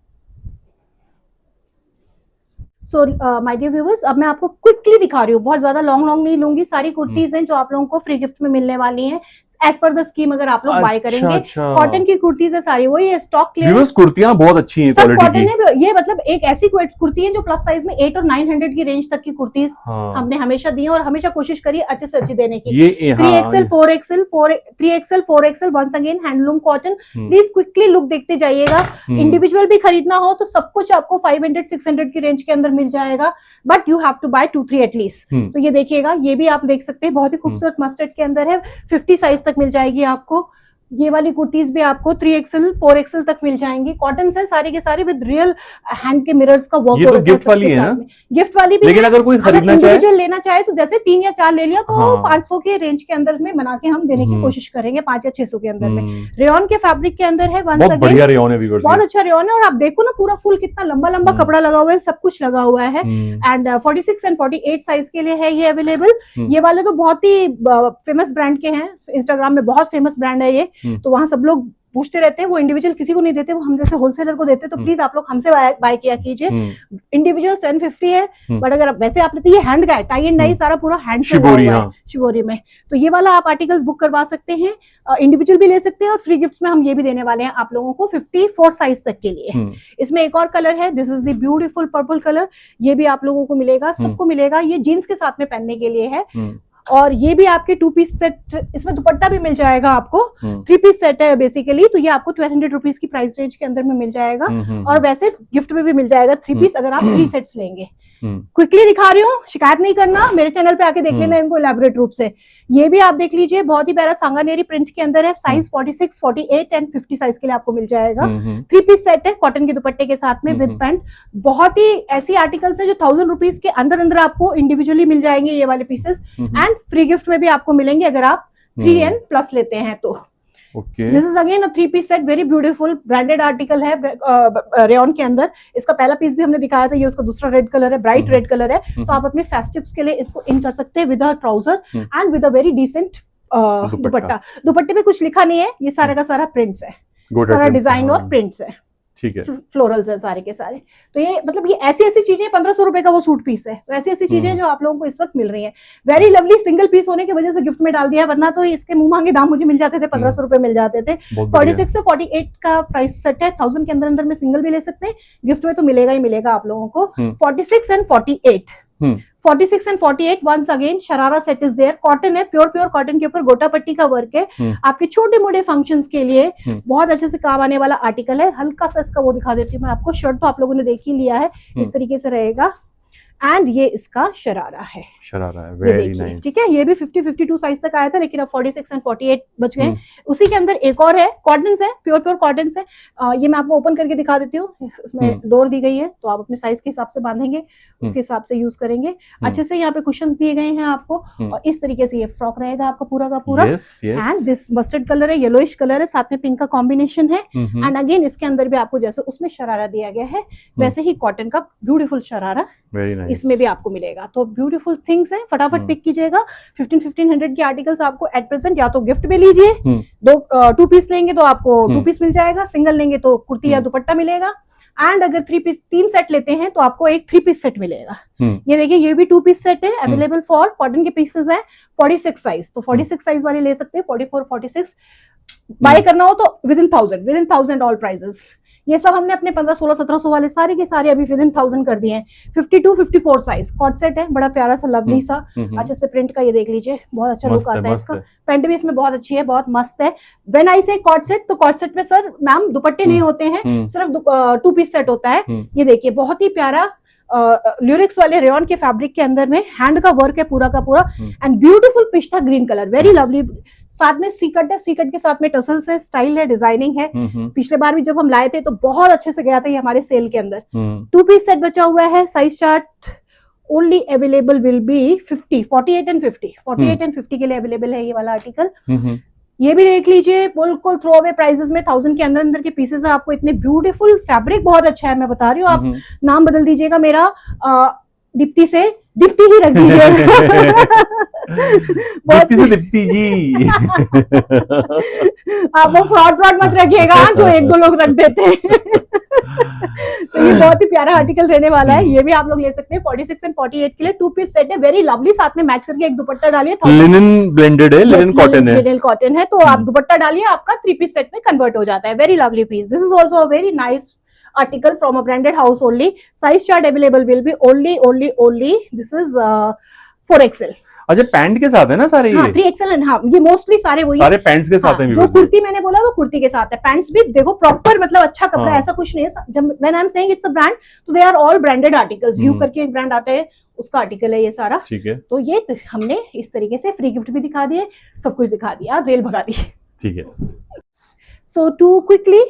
Speaker 2: सो माय डियर व्यूअर्स, अब मैं आपको क्विकली दिखा रही हूँ, बहुत ज्यादा लॉन्ग नहीं लूंगी। सारी कुर्तीज हैं जो आप लोगों को फ्री गिफ्ट में मिलने वाली हैं एज पर द स्कीम, अगर आप लोग बाय करेंगे। कॉटन की कुर्तीज है सारी, वही है स्टॉक क्लियरंस।
Speaker 1: कुर्तियां बहुत अच्छी हैं,
Speaker 2: सब कॉटन है। ये मतलब एक ऐसी कुर्ती है जो प्लस साइज में 8 और 900 की रेंज तक की कुर्तीज हमने हमेशा दी है, और हमेशा कोशिश करी अच्छे से अच्छी देने की। 3XL 4XL 3XL 4XL once again handloom cotton. Please quickly look देखते जाइएगा। इंडिविजुअल भी खरीदना हो तो सब कुछ आपको 500-600 की रेंज के अंदर मिल जाएगा, but you have to buy 2-3 at least. तो ये देखिएगा, ये भी आप देख सकते हैं, बहुत ही खूबसूरत मस्टर्ड के अंदर है, 50 साइज तक मिल जाएगी आपको। ये वाली कुर्तीज भी आपको 3XL 4XL तक मिल जाएंगी। कॉटन से सारे के सारे विद रियल हैंड के मिरर्स का वर्क।
Speaker 1: ये तो गिफ्ट वाली है ना?
Speaker 2: गिफ्ट वाली भी
Speaker 1: लेकिन अगर कोई खरीदना चाहे,
Speaker 2: लेना चाहे तो जैसे 3 या 4 ले लिया तो 500 के रेंज के अंदर में बना के हम देने की कोशिश करेंगे, 5 या 600 के अंदर में। रेयन के फैब्रिक के अंदर है,
Speaker 1: बहुत बढ़िया रेयन है व्यूअर्स,
Speaker 2: बहुत अच्छा रेयन है। और आप देखो ना पूरा फुल कितना लंबा लंबा कपड़ा लगा हुआ है, सब कुछ लगा हुआ है। एंड 46 एंड 48 साइज के लिए है ये अवेलेबल। ये वाले तो बहुत ही फेमस ब्रांड के हैं, इंस्टाग्राम में बहुत फेमस ब्रांड है ये, तो वहां सब लोग पूछते रहते हैं। वो इंडिविजुअल किसी को नहीं देते, वो हम जैसे होलसेलर को देते हैं। तो प्लीज आप लोग हमसे बाय किया कीजिए। इंडिविजुअल 750 है, बट अगर वैसे आप लेते, ये हैंड का है, टाई एंड डाई सारा पूरा हैंड से हुआ है शिवोरी में। तो ये वाला आप आर्टिकल्स बुक करवा सकते हैं, इंडिविजुअल भी ले सकते हैं। और फ्री गिफ्ट्स में हम ये भी देने वाले हैं आप लोगों को 54 साइज तक के लिए। इसमें एक और कलर है, this is the beautiful purple colour, ये भी आप लोगों को मिलेगा, सबको मिलेगा। ये जीन्स के साथ में पहनने के लिए है। और ये भी आपके 2 पीस सेट, इसमें दुपट्टा भी मिल जाएगा आपको। 3 पीस सेट है बेसिकली, तो ये आपको 1200 रुपीज की प्राइस रेंज के अंदर में मिल जाएगा। और वैसे गिफ्ट में भी मिल जाएगा 3 पीस अगर आप 3 सेट्स लेंगे। क्विकली दिखा रही हूँ, शिकायत नहीं करना, मेरे चैनल पे आके देख लेना इनको इलेबोरेट रूप से। ये भी आप देख लीजिए, बहुत ही प्यारा सांगानेरी प्रिंट के अंदर है। साइज 46, 48 एंड 50 साइज के लिए आपको मिल जाएगा। 3 पीस सेट है, कॉटन के दुपट्टे के साथ में विद पैंट। बहुत ही ऐसी आर्टिकल्स है जो 1000 रुपीज के अंदर अंदर आपको इंडिविजुअली मिल जाएंगे ये वाले पीसेस। एंड फ्री गिफ्ट में भी आपको मिलेंगे अगर आप 3N+ लेते हैं तो। This is again 3 piece set, very beautiful branded article है रेयन के अंदर। इसका पहला पीस भी हमने दिखाया था, ये उसका दूसरा रेड कलर है, ब्राइट रेड कलर है। तो आप अपने फेस्टिव्स के लिए इसको इन कर सकते हैं with a trouser and with a very decent dupatta. दुपट्टे पे कुछ लिखा नहीं है, ये सारा का सारा प्रिंट्स है, सारा डिजाइन और प्रिंट्स है, ठीक है, फ्लोरल्स है सारे के सारे। तो ये मतलब ये ऐसी ऐसी चीजें, 1500 रुपए का वो सूट पीस है, तो ऐसी ऐसी चीजें जो आप लोगों को इस वक्त मिल रही हैं। वेरी लवली, सिंगल पीस होने की वजह से गिफ्ट में डाल दिया, वरना तो इसके मुंह मांगे दाम मुझे मिल जाते थे, 1500 रुपए मिल जाते थे। 46 से 48 का प्राइस सेट है, 1000 के अंदर अंदर में सिंगल भी ले सकते हैं, गिफ्ट में तो मिलेगा ही मिलेगा आप लोगों को। 46 and 48 46 and 48 once again sharara set is there. Cotton है, प्योर कॉटन के ऊपर गोटा पट्टी का वर्क है। आपके छोटे मोटे फंक्शंस के लिए बहुत अच्छे से काम आने वाला आर्टिकल है। हल्का सा इसका वो दिखा देती हूँ मैं आपको, शर्ट तो आप लोगों ने देख ही लिया है, इस तरीके से रहेगा। एंड ये इसका शरारा है, वेरी नाइस, ठीक है। ये भी 50-52 साइज तक आया था, लेकिन अब 46 एंड 48 बच गए। उसी के अंदर एक और है, कॉटन है, प्योर कॉटन है। ये मैं आपको ओपन करके दिखा देती हूँ, इसमें डोर दी गई है, तो आप अपने साइज के हिसाब से बांधेंगे, उसके हिसाब से यूज करेंगे। अच्छे से यहाँ पे कुशंस दिए गए हैं आपको, और इस तरीके से ये फ्रॉक रहेगा आपका पूरा का पूरा। एंड दिस मस्टर्ड कलर है, येलोइश कलर है, साथ में पिंक का कॉम्बिनेशन है। एंड अगेन इसके अंदर भी आपको जैसे उसमें शरारा दिया गया है, वैसे ही कॉटन का ब्यूटीफुल शरारा इसमें भी आपको मिलेगा। तो ब्यूटीफुल थिंग्स हैं, फटाफट पिक कीजिएगा। 1500 के आर्टिकल्स आपको एट प्रेजेंट या तो गिफ्ट में लीजिए, 2 पीस लेंगे तो आपको 2 पीस मिल जाएगा, सिंगल लेंगे तो कुर्ती या दुपट्टा मिलेगा। एंड अगर 3 सेट लेते हैं तो आपको एक 3 पीस सेट मिलेगा। ये देखिए, ये भी 2 पीस सेट है, अवेलेबल फॉर कॉटन के पीसेस है, 46 साइज, तो 46 साइज वाले ले सकते हैं। 44, 46 बाय करना हो तो विद इन 1000 ऑल प्राइजेस। ये सब हमने अपने 1500, 1600, 1700 वाले सारे के सारे अभी विद इन 1000 कर दिए हैं। 52, 54 साइज कॉट सेट है, बड़ा प्यारा सा लवली सा अच्छे से प्रिंट का, ये देख लीजिए, बहुत अच्छा लुक आता है इसका। पैंट भी इसमें बहुत अच्छी है, बहुत मस्त है। व्हेन आई से कॉट सेट, तो कॉट सेट में सर मैम दुपट्टे नहीं होते हैं, सिर्फ 2 पीस सेट होता है। ये देखिए, बहुत ही प्यारा ल्यूरिक्स वाले रेयन के फैब्रिक के अंदर में हैंड का वर्क है पूरा का पूरा। एंड ब्यूटीफुल पिस्ता ग्रीन कलर, वेरी लवली। साथ में सीकट है, सीकट के साथ में टसल्स है, स्टाइल है, डिजाइनिंग है। पिछले बार भी जब हम लाए थे तो बहुत अच्छे से गया था ये हमारे सेल के अंदर। 2 पीस सेट बचा हुआ है, size chart only available will be 48 and 50 के लिए अवेलेबल है ये वाला आर्टिकल। ये भी देख लीजिए, बिल्कुल थ्रो अवे प्राइसेस में 1000 के अंदर अंदर के पीसेस है आपको। इतने ब्यूटीफुल, फैब्रिक बहुत अच्छा है, मैं बता रही हूँ। आप नाम बदल दीजिएगा मेरा, दीप्ति से दीप्ति ही रख दीजिए।
Speaker 1: दीप्ति से दीप्ति जी।
Speaker 2: आप वो फ्रॉड मत रखिएगा जो 1-2 लोग रख देते हैं। तो ये बहुत ही प्यारा आर्टिकल रहने वाला है, ये भी आप लोग ले सकते हैं। 46 एंड 48 के लिए 2 पीस सेट है, वेरी लवली। साथ में मैच करके एक दुपट्टा डालिए,
Speaker 1: लिनन ब्लेंडेड है, लिनन
Speaker 2: कॉटन है, तो आप दुपट्टा डालिए, आपका 3 पीस सेट में कन्वर्ट हो जाता है। Very lovely piece. This is also a very nice article from a branded house only. Size chart available will be only this is 4XL.
Speaker 1: अच्छा, पैंट के साथ है ना सारे?
Speaker 2: हाँ, 3XL एंड हाँ, ये मोस्टली सारे
Speaker 1: सारे पैंट्स के साथ हैं।
Speaker 2: जो कुर्ती मैंने बोला वो कुर्ती के साथ है, पैंट्स भी देखो प्रॉपर, मतलब अच्छा कपड़ा, ऐसा कुछ नहीं है। जब when I am saying it's a brand, तो they are all branded articles. यू करके एक ब्रांड आता है, उसका आर्टिकल है ये सारा, ठीक है। तो ये हमने इस तरीके से फ्री गिफ्ट भी दिखा दिए, सब कुछ दिखा दिया, रेल भगा दी।
Speaker 1: ठीक है।
Speaker 2: So to quickly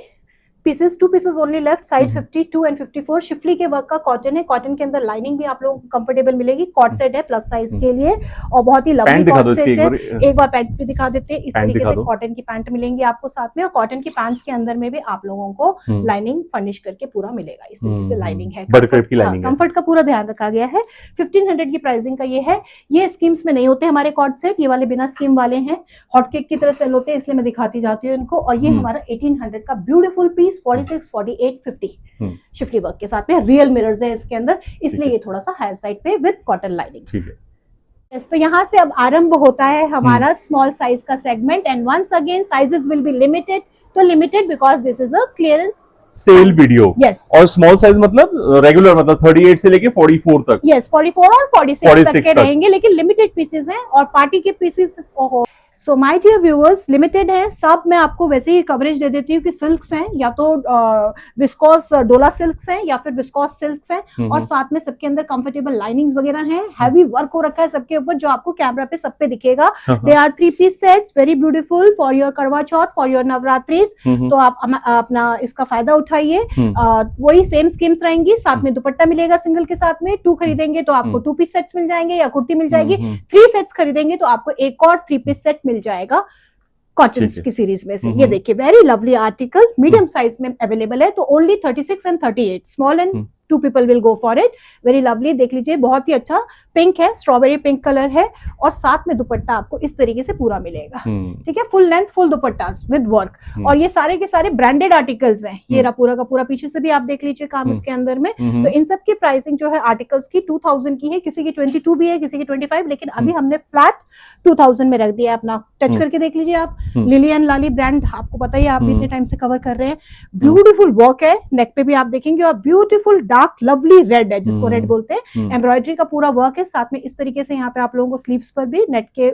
Speaker 2: pieces, 2 pieces only left, size 52 and 54। Schiffli के वर्क का कॉटन है, कॉटन के अंदर लाइनिंग भी आप लोगों को कंफर्टेबल मिलेगी। कॉट सेट है प्लस साइज के लिए और बहुत ही लवली कॉट सेट है। एक बार पैंट भी दिखा देते हैं। इस तरीके से कॉटन की पैंट मिलेंगी आपको साथ में, और कॉटन की पैंट्स के अंदर में भी आप लोगों को लाइनिंग फर्निश करके पूरा मिलेगा। इस तरीके से लाइनिंग है, कंफर्ट का पूरा ध्यान रखा गया है। 1500 की प्राइसिंग का ये है। ये स्कीम्स में नहीं होते हमारे कॉट सेट, ये वाले बिना स्कीम वाले हैं, हॉट केक की तरह सेल होते हैं, इसलिए मैं दिखाती जाती हूँ इनको। और ये हमारा 1800 का ब्यूटीफुल पीस 46, 48, 50 शिफली वर्क के साथ में। रियल मिरर्स है इसके अंदर, इसलिए ये थोड़ा सा हायर साइड पे विद कॉटन लाइनिंग। तो यहाँ से अब आरंभ होता है हमारा स्मॉल साइज का segment, and once again sizes will be limited. तो limited because this is a clearance
Speaker 1: sale video.
Speaker 2: Yes.
Speaker 1: और स्मॉल साइज मतलब रेगुलर, मतलब 38 से लेके 44 तक।
Speaker 2: यस, 44 और 46 तक के रहेंगे, लेकिन लिमिटेड पीसेस हैं और पार्टी के पीसेस। ओहो, so my dear viewers, limited है सब। मैं आपको वैसे ही कवरेज दे देती हूँ कि सिल्क्स हैं, या तो विस्कोस डोला सिल्क्स हैं या फिर विस्कोस सिल्क्स हैं, और साथ में सबके अंदर कंफर्टेबल लाइनिंग्स वगैरह हैं। हैवी वर्क हो रखा है सबके ऊपर, जो आपको कैमरा पे सब पे दिखेगा। They are 3 piece sets, very beautiful for your Karva Chauth, for your नवरात्रिस। तो आप अपना इसका फायदा उठाइए। वही सेम स्कीम्स रहेंगी, साथ में दुपट्टा मिलेगा सिंगल के साथ में। 2 खरीदेंगे तो आपको 2 पीस सेट्स मिल जाएंगे या कुर्ती मिल जाएगी। 3 सेट्स खरीदेंगे तो आपको एक और 3 पीस सेट मिल जाएगा कॉटन की सीरीज में से। ये देखिए, very lovely article, medium size में अवेलेबल है। तो only 36 and 38, small and 2 people will go for it। Very lovely, देख लीजिए, बहुत ही अच्छा पिंक है, स्ट्रॉबेरी पिंक कलर है, और साथ में दुपट्टा आपको इस तरीके से पूरा मिलेगा। ठीक है, full length full dupatta with work. और ये सारे के सारे ब्रांडेड आर्टिकल्स हैं। ये पूरा का पूरा, पीछे से भी आप देख लीजिए काम इसके अंदर में। तो इन सब की प्राइसिंग जो है आर्टिकल्स की 2000 की है, किसी की 22 भी है, किसी की 25, लेकिन अभी हमने फ्लैट 2000 में रख दिया है अपना। टच करके देख लीजिए आप, लिली एंड लाली ब्रांड, आपको पता ही है, आप इतने टाइम से कवर कर रहे हैं। ब्यूटीफुल वर्क है, नेक पे भी आप देखेंगे, और ब्यूटीफुल डार्क लवली रेड है, जिसको रेड बोलते हैं। एम्ब्रॉयडरी का पूरा वर्क है, साथ में इस तरीके से यहाँ पे आप लोगों को स्लीव्स पर भी नेट के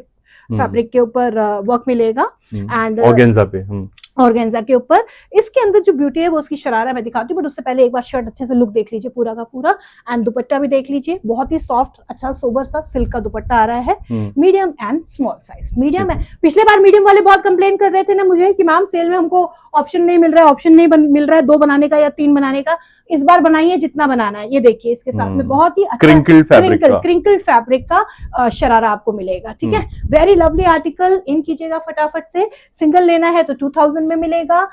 Speaker 2: फैब्रिक के ऊपर वर्क मिलेगा, एंड ऑर्गेन्जा के ऊपर। इसके अंदर जो ब्यूटी है वो उसकी शरारा मैं दिखाती हूँ, बट उससे पहले एक बार शर्ट अच्छे से लुक देख लीजिए पूरा का पूरा, एंड दुपट्टा भी देख लीजिए। बहुत ही सॉफ्ट, अच्छा सोबर सा सिल्क का दुपट्टा आ रहा है। Medium and small size. Medium है, पिछले बार मीडियम वाले बहुत कंप्लेन कर रहे थे ना मुझे कि मैम सेल में हमको ऑप्शन नहीं मिल रहा है, ऑप्शन नहीं मिल रहा है 2 बनाने का या 3 बनाने का। इस बार बनाइए जितना बनाना है। ये देखिए, इसके साथ में बहुत ही अच्छा क्रिंकल्ड फैब्रिक का शरारा आपको मिलेगा। ठीक है, वेरी लवली आर्टिकल। इन कीजिएगा फटाफट से। सिंगल लेना है तो 2000 में मिलेगा,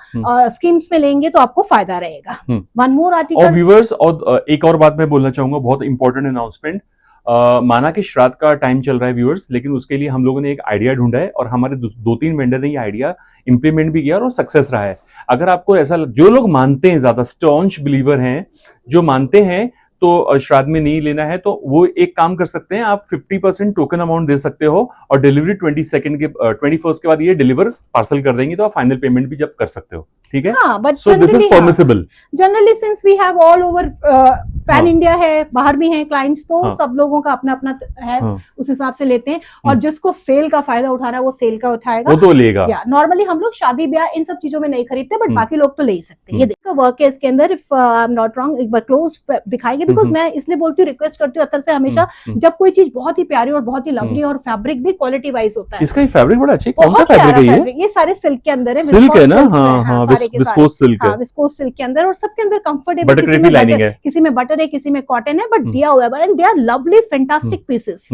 Speaker 2: स्कीम्स में लेंगे तो आपको फायदा रहेगा। One more article.
Speaker 1: और व्यूअर्स, और एक और बात मैं बोलना चाहूंगा, बहुत इंपॉर्टेंट अनाउंसमेंट। माना कि श्राद्ध का टाइम चल रहा है व्यूअर्स, लेकिन उसके लिए हम लोगों ने एक आइडिया ढूंढा है, और हमारे 2-3 वेंडर ने ये आइडिया इंप्लीमेंट भी किया और सक्सेस रहा है। अगर आपको ऐसा, जो लोग मानते हैं, ज्यादा स्टॉन्च बिलीवर हैं, जो मानते हैं तो श्राद्ध में नहीं लेना है, तो वो एक काम कर सकते हैं, आप 50% टोकन अमाउंट दे सकते हो, और डिलीवरी 21st के बाद ये डिलीवर पार्सल कर देंगे, तो आप फाइनल पेमेंट भी जब कर सकते हो। ठीक है, so this is permissible.
Speaker 2: Generally since we have all over pan India है, बाहर भी हैं क्लाइंट्स, तो सब लोगों का अपना अपना है, उस हिसाब से लेते हैं। और जिसको सेल का फायदा उठाना है वो सेल का उठाएगा,
Speaker 1: वो तो लेगा।
Speaker 2: नॉर्मली हम लोग शादी ब्याह इन सब चीजों में नहीं खरीदते, बट बाकी लोग तो ले ही सकते हैं। ये देखो वर्क है इसके अंदर, if I am not wrong, एक बार क्लोज दिखाएंगे, बिकॉज मैं इसलिए बोलती हूँ, रिक्वेस्ट करती हूँ अतर से हमेशा, जब कोई चीज बहुत ही प्यारी और बहुत ही लवली और फैब्रिक भी क्वालिटी वाइज होता है।
Speaker 1: इसका फैब्रिक बड़ा अच्छा है। कौन सा फैब्रिक है ये?
Speaker 2: सारे सिल्क के अंदर है,
Speaker 1: सिल्क है ना? हाँ, विस्कोस सिल्क है,
Speaker 2: विस्कोस सिल्क के अंदर, और सबके अंदर कंफर्टेबल, किसी में बटर है, किसी में कॉटन है, बट दिया हुआ है, and they are lovely fantastic pieces.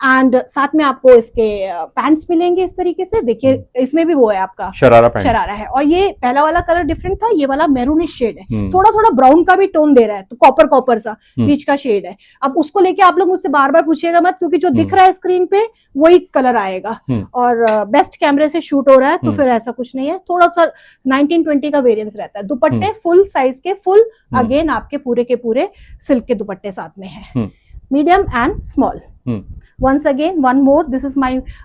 Speaker 2: And साथ में आपको इसके पैंट्स मिलेंगे इस तरीके से। देखिए, इसमें भी वो है आपका शरारा है, और ये पहला वाला कलर डिफरेंट था, ये वाला मैरूनिश शेड है, थोड़ा थोड़ा ब्राउन का भी टोन दे रहा है, तो कॉपर सा बीच का शेड है। अब उसको लेके आप लोग मुझसे बार बार पूछिएगा मत, क्योंकि जो दिख रहा है स्क्रीन पे वही कलर आएगा, और बेस्ट कैमरे से शूट हो रहा है, तो फिर ऐसा कुछ नहीं है। थोड़ा सा 1920 का वेरिएंस रहता है। दुपट्टे फुल साइज के, फुल अगेन आपके पूरे के पूरे सिल्क के दुपट्टे साथ में है, medium and small. Once again, one more. This is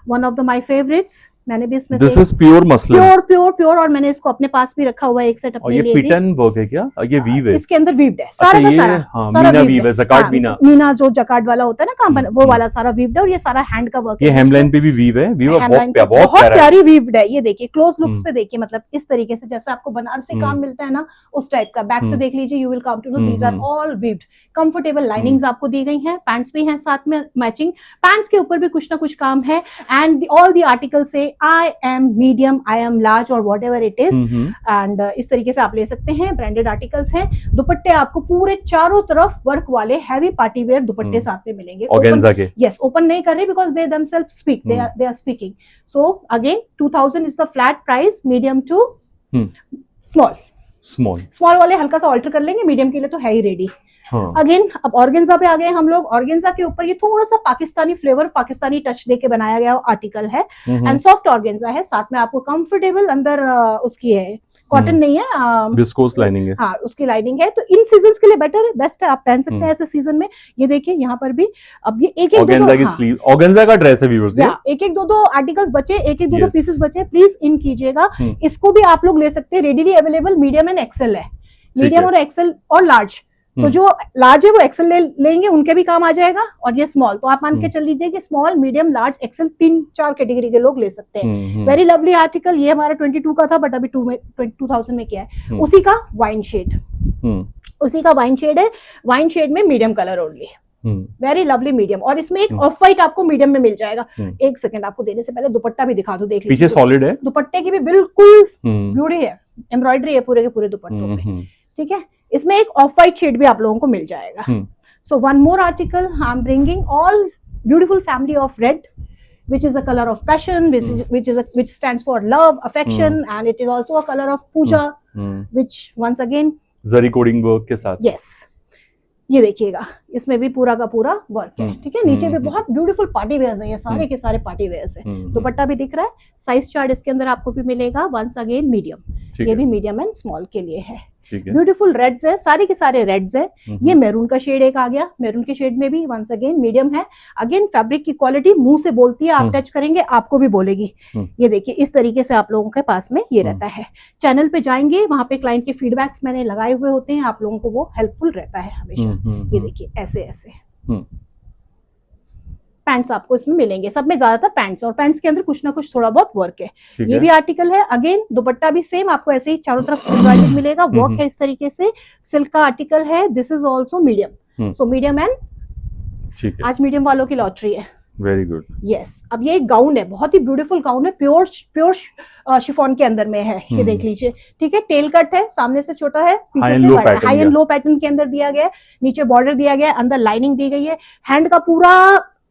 Speaker 2: one of my favorites. मैंने भी इसमें
Speaker 1: This is pure muslin.
Speaker 2: Pure, और मैंने इसको अपने पास भी रखा हुआ है एक सेट अपने लिए।
Speaker 1: और ये पिटन वर्क है क्या? ये वीव है
Speaker 2: इसके अंदर, वीव्ड है सारा का सारा।
Speaker 1: मीना वीव है, जकार्ड
Speaker 2: मीना जो जकार्ड वाला होता है ना काम, वो वाला सारा वीव्ड है, और ये सारा हैंड का वर्क है।
Speaker 1: ये हेमलाइन पे भी वीव है,
Speaker 2: बहुत प्यारी वीव्ड है। ये देखिए, क्लोज लुक्स पे देखिए, मतलब इस तरीके से जैसे आपको बनारसी काम मिलता है ना, उस टाइप का। बैक से देख लीजिए, you will come to know these are all weaved. Comfortable linings आपको दी गई हैं, पैंट्स भी हैं साथ में मैचिंग। पैंट्स के ऊपर भी कुछ ना कुछ काम है, एंड ऑल दी आर्टिकल से I am medium, I am large और whatever it is, and इस तरीके से आप ले सकते हैं। ब्रांडेड आर्टिकल्स हैं। दुपट्टे आपको पूरे चारों तरफ वर्क वाले हैवी पार्टी वेयर दुपट्टे साथ में मिलेंगे।
Speaker 1: ऑर्गेन्जा के,
Speaker 2: यस, ओपन नहीं कर रहे because they themselves speak, they are speaking. So again 2000 is the flat price, medium to small वाले हल्का सा ऑल्टर कर लेंगे, मीडियम के लिए तो है ही रेडी। अगेन अब ऑर्गेन्जा पे आ गए हम लोग। ऑर्गेन्जा के ऊपर ये थोड़ा सा पाकिस्तानी फ्लेवर, पाकिस्तानी टच देके बनाया गया आर्टिकल है, एंड सॉफ्ट ऑर्गेन्जा है। साथ में आपको कंफर्टेबल अंदर उसकी है, कॉटन नहीं है,
Speaker 1: विस्कोस लाइनिंग है।
Speaker 2: हाँ, उसकी लाइनिंग है। तो इन सीजन्स के लिए बेटर है, बेस्ट है, आप पहन सकते हैं ऐसे सीजन में। ये देखिए यहाँ पर भी अब ये एक
Speaker 1: ऑर्गेन्जा की स्लीव, ऑर्गेन्जा का ड्रेस है व्यूअर्स।
Speaker 2: एक दो आर्टिकल्स बचे, एक दो पीसेस बचे, प्लीज इन कीजिएगा। इसको भी आप लोग ले सकते हैं, readily available medium and XL है, मीडियम और एक्सेल और लार्ज। तो जो लार्ज है वो एक्सेल लेंगे, उनके भी काम आ जाएगा। और ये स्मॉल, तो आप मान के चल लीजिए कि small, medium, large, XL 3-4 category के लोग ले सकते हैं। Very lovely article. ये हमारा 22 का था, बट अभी 2000 में किया है। उसी का वाइन शेड, उसी का वाइन शेड है। वाइन शेड में medium colour only, very lovely medium. और इसमें एक ऑफ व्हाइट आपको मीडियम में मिल जाएगा। एक सेकंड, आपको देने से पहले दुपट्टा भी दिखा दो, देख लीजिए।
Speaker 1: पीछे सॉलिड है, दुपट्टे
Speaker 2: की भी बिल्कुल ब्यूटी है, एम्ब्रॉयडरी है पूरे के पूरे दुपट्टों पे, ठीक है। इसमें एक ऑफ व्हाइट शेड भी आप लोगों को मिल जाएगा। So one more article, I am bringing all beautiful family of red, which is a color of passion, which stands for love, affection, and it is also a color of puja, which once again
Speaker 1: zari coding work के साथ।
Speaker 2: yes, ये देखिएगा, इसमें भी पूरा का पूरा work है, ठीक है। नीचे भी बहुत ब्यूटीफुल पार्टी वेयर्स है, ये सारे के सारे पार्टी वेयर्स है। दुपट्टा भी दिख रहा है। साइज चार्ट इसके अंदर आपको भी मिलेगा, वंस अगेन मीडियम, ये भी मीडियम एंड स्मॉल के लिए है। ब्यूटीफुल रेड्स है, सारे के सारे रेड्स है। ये मैरून का शेड एक आ गया, मैरून के शेड में भी वंस अगेन मीडियम है। अगेन फैब्रिक की क्वालिटी मुंह से बोलती है, आप टच करेंगे आपको भी बोलेगी। ये देखिए, इस तरीके से आप लोगों के पास में ये रहता है। चैनल पे जाएंगे, वहां पे क्लाइंट के फीडबैक्स मैंने लगाए हुए होते हैं, आप लोगों को वो हेल्पफुल रहता है हमेशा। ये देखिए ऐसे ऐसे पैंट्स आपको इसमें मिलेंगे, सब में ज्यादातर पैंट्स, और पैंट्स के अंदर कुछ ना कुछ थोड़ा बहुत वर्क है। ये भी आर्टिकल है। अगेन दुपट्टा भी सेम आपको ऐसे ही चारों तरफ एम्ब्रॉयडरी मिलेगा, वर्क है इस तरीके से। सिल्क का आर्टिकल है, this is also medium, so medium and आज मीडियम वालों की लॉटरी है।
Speaker 1: Very good.
Speaker 2: यस, अब ये एक गाउन है, बहुत ही ब्यूटीफुल गाउन है, प्योर शिफॉन के अंदर में है। ये देख लीजिए, ठीक है। टेल कट है, सामने से छोटा है, पीछे से बड़ा है। हाई एंड लो पैटर्न के अंदर दिया गया है, नीचे बॉर्डर दिया गया है, अंदर लाइनिंग दी गई है, हैंड का पूरा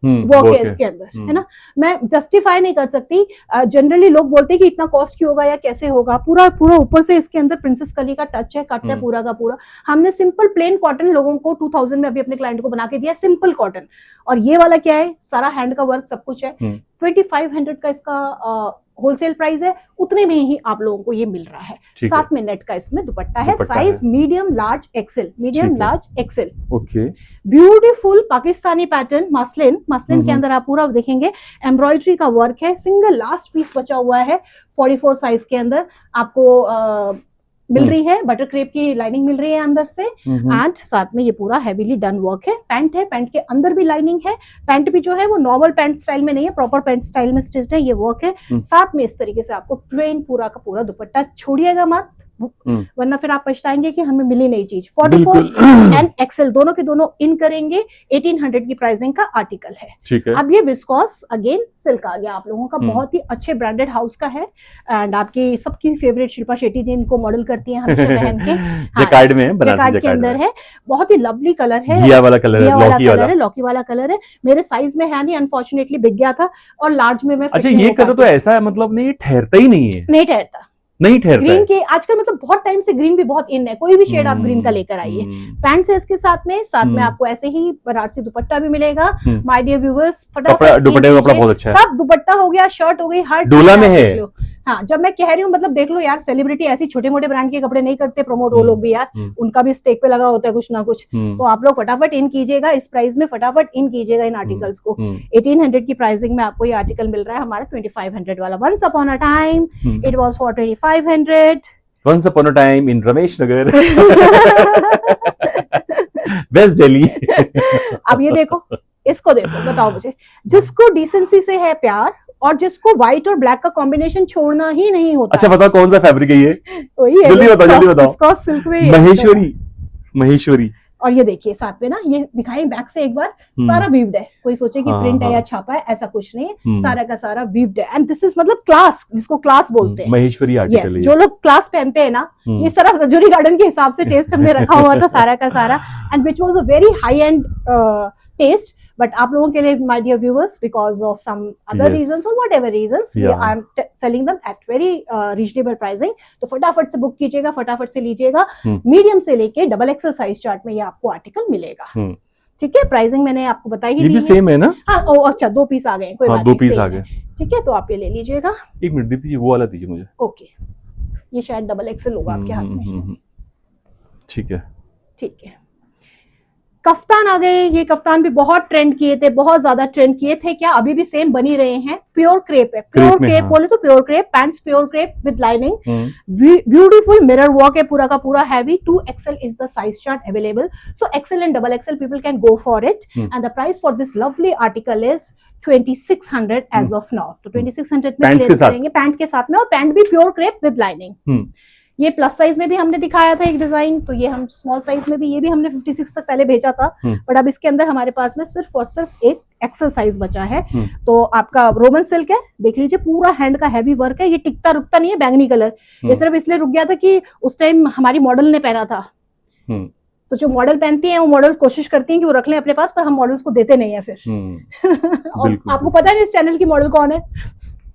Speaker 2: वर्क है इसके अंदर, है ना। मैं जस्टिफाई नहीं कर सकती, जनरली लोग बोलते हैं कि इतना कॉस्ट क्यों होगा या कैसे होगा। पूरा पूरा ऊपर से इसके अंदर प्रिंसेस कली का टच है, कट है पूरा का पूरा। हमने सिंपल प्लेन कॉटन लोगों को 2000 में अभी अपने क्लाइंट को बना के दिया, सिंपल कॉटन। और ये वाला क्या है, सारा हैंड का वर्क सब कुछ है। 2500 का इसका होलसेल प्राइस है, उतने में ही आप लोगों को ये मिल रहा है। साथ में नेट का इसमें दुपट्टा है, size medium, large, XL, medium, large, XL.
Speaker 1: Okay,
Speaker 2: beautiful Pakistani pattern, muslin के अंदर आप पूरा देखेंगे एम्ब्रॉयडरी का वर्क है। सिंगल लास्ट पीस बचा हुआ है 44 साइज के अंदर आपको मिल रही है। बटर क्रेप की लाइनिंग मिल रही है अंदर से, एंड साथ में ये पूरा हेवीली डन वर्क है। पैंट है, पैंट के अंदर भी लाइनिंग है। पैंट भी जो है वो नॉर्मल पैंट स्टाइल में नहीं है, प्रॉपर पैंट स्टाइल में स्टिच्ड है। ये वर्क है। साथ में इस तरीके से आपको प्लेन पूरा का पूरा दुपट्टा, छोड़िएगा मत, वरना फिर आप पछताएंगे कि हमें मिली नहीं चीज। 44 एंड एक्सेल दोनों के दोनों इन करेंगे। 1800 की प्राइसिंग का आर्टिकल है।
Speaker 1: ठीक है।
Speaker 2: अब ये विस्कॉस अगेन सिल्क आ गया आप लोगों का, बहुत ही अच्छे ब्रांडेड हाउस का है, एंड आपकी सबकी फेवरेट शिल्पा शेट्टी जी इनको मॉडल करती हैं हमेशा पहन के।
Speaker 1: जैकार्ड में,
Speaker 2: जैकार्ड के अंदर है, बहुत ही लवली कलर है,
Speaker 1: घिया वाला कलर है,
Speaker 2: लौकी वाला कलर है। मेरे साइज में है नहीं, अनफॉर्चुनेटली बिक गया था, और लार्ज में मैं।
Speaker 1: अच्छा, ये कलर तो ऐसा है, मतलब नहीं ठहरता ही नहीं है,
Speaker 2: नहीं ठहरता,
Speaker 1: नहीं ठहरता
Speaker 2: ग्रीन के आजकल मतलब बहुत टाइम से ग्रीन भी बहुत इन है, कोई भी शेड आप ग्रीन का लेकर आइए। पैंट है इसके साथ में आपको ऐसे ही बनारसी दुपट्टा भी मिलेगा। माय डियर व्यूअर्स, फटाफट
Speaker 1: दुपट्टे का कपड़ा बहुत अच्छा है,
Speaker 2: सब दुपट्टा हो गया, शर्ट हो गई, हर
Speaker 1: डोला में है।
Speaker 2: हाँ, जब मैं कह रही हूँ मतलब देख लो यार, सेलिब्रिटी ऐसी छोटे मोटे ब्रांड के कपड़े नहीं करते प्रमोट, वो लोग भी यार, उनका भी स्टेक पे लगा होता है कुछ ना कुछ। तो आप लोग फटाफट इन कीजिएगा, इस प्राइस में फटाफट इन कीजिएगा इन आर्टिकल्स को। 1800 की प्राइसिंग में आपको ये आर्टिकल मिल रहा है हमारा 2500 वाला। Once upon a time it was for 2500।
Speaker 1: Once upon a time in Ramesh Nagar, west Delhi.
Speaker 2: अब ये देखो, इसको देखो, बताओ मुझे, जिसको डिसेंसी से है प्यार और जिसको व्हाइट और ब्लैक का कॉम्बिनेशन छोड़ना ही नहीं होता।
Speaker 1: अच्छा बताओ कौन सा फैब्रिक है ये?
Speaker 2: वही है,
Speaker 1: जल्दी बताओ, जल्दी बताओ।
Speaker 2: विस्कॉस सिल्क में
Speaker 1: महेश्वरी, महेश्वरी
Speaker 2: और ये देखिए साथ में ना, ये दिखाएं बैक से एक बार, सारा वीव्ड है, कोई सोचे कि प्रिंट है या छापा है, ऐसा कुछ नहीं है, सारा का सारा वीव्ड है। एंड दिस इज मतलब क्लास, जिसको क्लास बोलते हैं,
Speaker 1: महेश्वरी आर्टिकल है।
Speaker 2: जो लोग क्लास पहनते हैं ना, ये सारा रजौरी गार्डन के हिसाब से टेस्ट हमने रखा हुआ था सारा का सारा, and which was a very high end taste. But आप लोगों के लिए my dear viewers, because of some other reasons और whatever reasons, I am selling them at very reasonable pricing. तो फटाफट से बुक कीजिएगा, फटाफट से लीजिएगा। मीडियम से लेके डबल एक्सेल साइज चार्ट में ये आपको आर्टिकल मिलेगा। ठीक है, प्राइसिंग मैंने आपको बताई ही,
Speaker 1: ये भी सेम है ना?
Speaker 2: हाँ, अच्छा 2 पीस आ गए, कोई बात
Speaker 1: 2 पीस आ गए।
Speaker 2: ठीक है, तो आप ये ले लीजिएगा।
Speaker 1: एक मिनट दीप्ति जी, वो वाला दीजिए मुझे।
Speaker 2: ओके, ये शायद डबल एक्सेल होगा आपके हाथ में।
Speaker 1: ठीक है,
Speaker 2: ठीक है। कफ्तान आ गए, ये कफ्तान भी बहुत ट्रेंड किए थे, बहुत ज्यादा ट्रेंड किए थे, क्या अभी भी सेम बनी रहे हैं। प्योर क्रेप है, प्योर क्रेप बोले तो pure crepe, pants pure crepe with lining, beautiful mirror work है पूरा का पूरा, heavy. 2XL is the size chart available, so XL and double XL people can go for it, and the price for this lovely article is 2600 as of now. तो 2600 में करेंगे pant के साथ में, और पैंट भी प्योर क्रेप विद लाइनिंग। ये plus size में भी हमने दिखाया था एक डिजाइन, तो ये हम स्मॉल साइज में भी, ये भी हमने 56 तक पहले भेजा था, बट अब इसके अंदर हमारे पास में सिर्फ और सिर्फ एक एक्सेल साइज बचा है। तो आपका रोमन सिल्क है, देख लीजिए, पूरा हैंड का हैवी वर्क है, ये टिकता रुकता नहीं है, बैंगनी कलर। ये सिर्फ इसलिए रुक गया था कि उस टाइम हमारी मॉडल ने पहना था, तो जो मॉडल पहनती हैं वो मॉडल कोशिश करती हैं कि वो रख लें अपने पास, पर हम मॉडल्स को देते नहीं है फिर। और आपको पता है इस चैनल की मॉडल कौन है?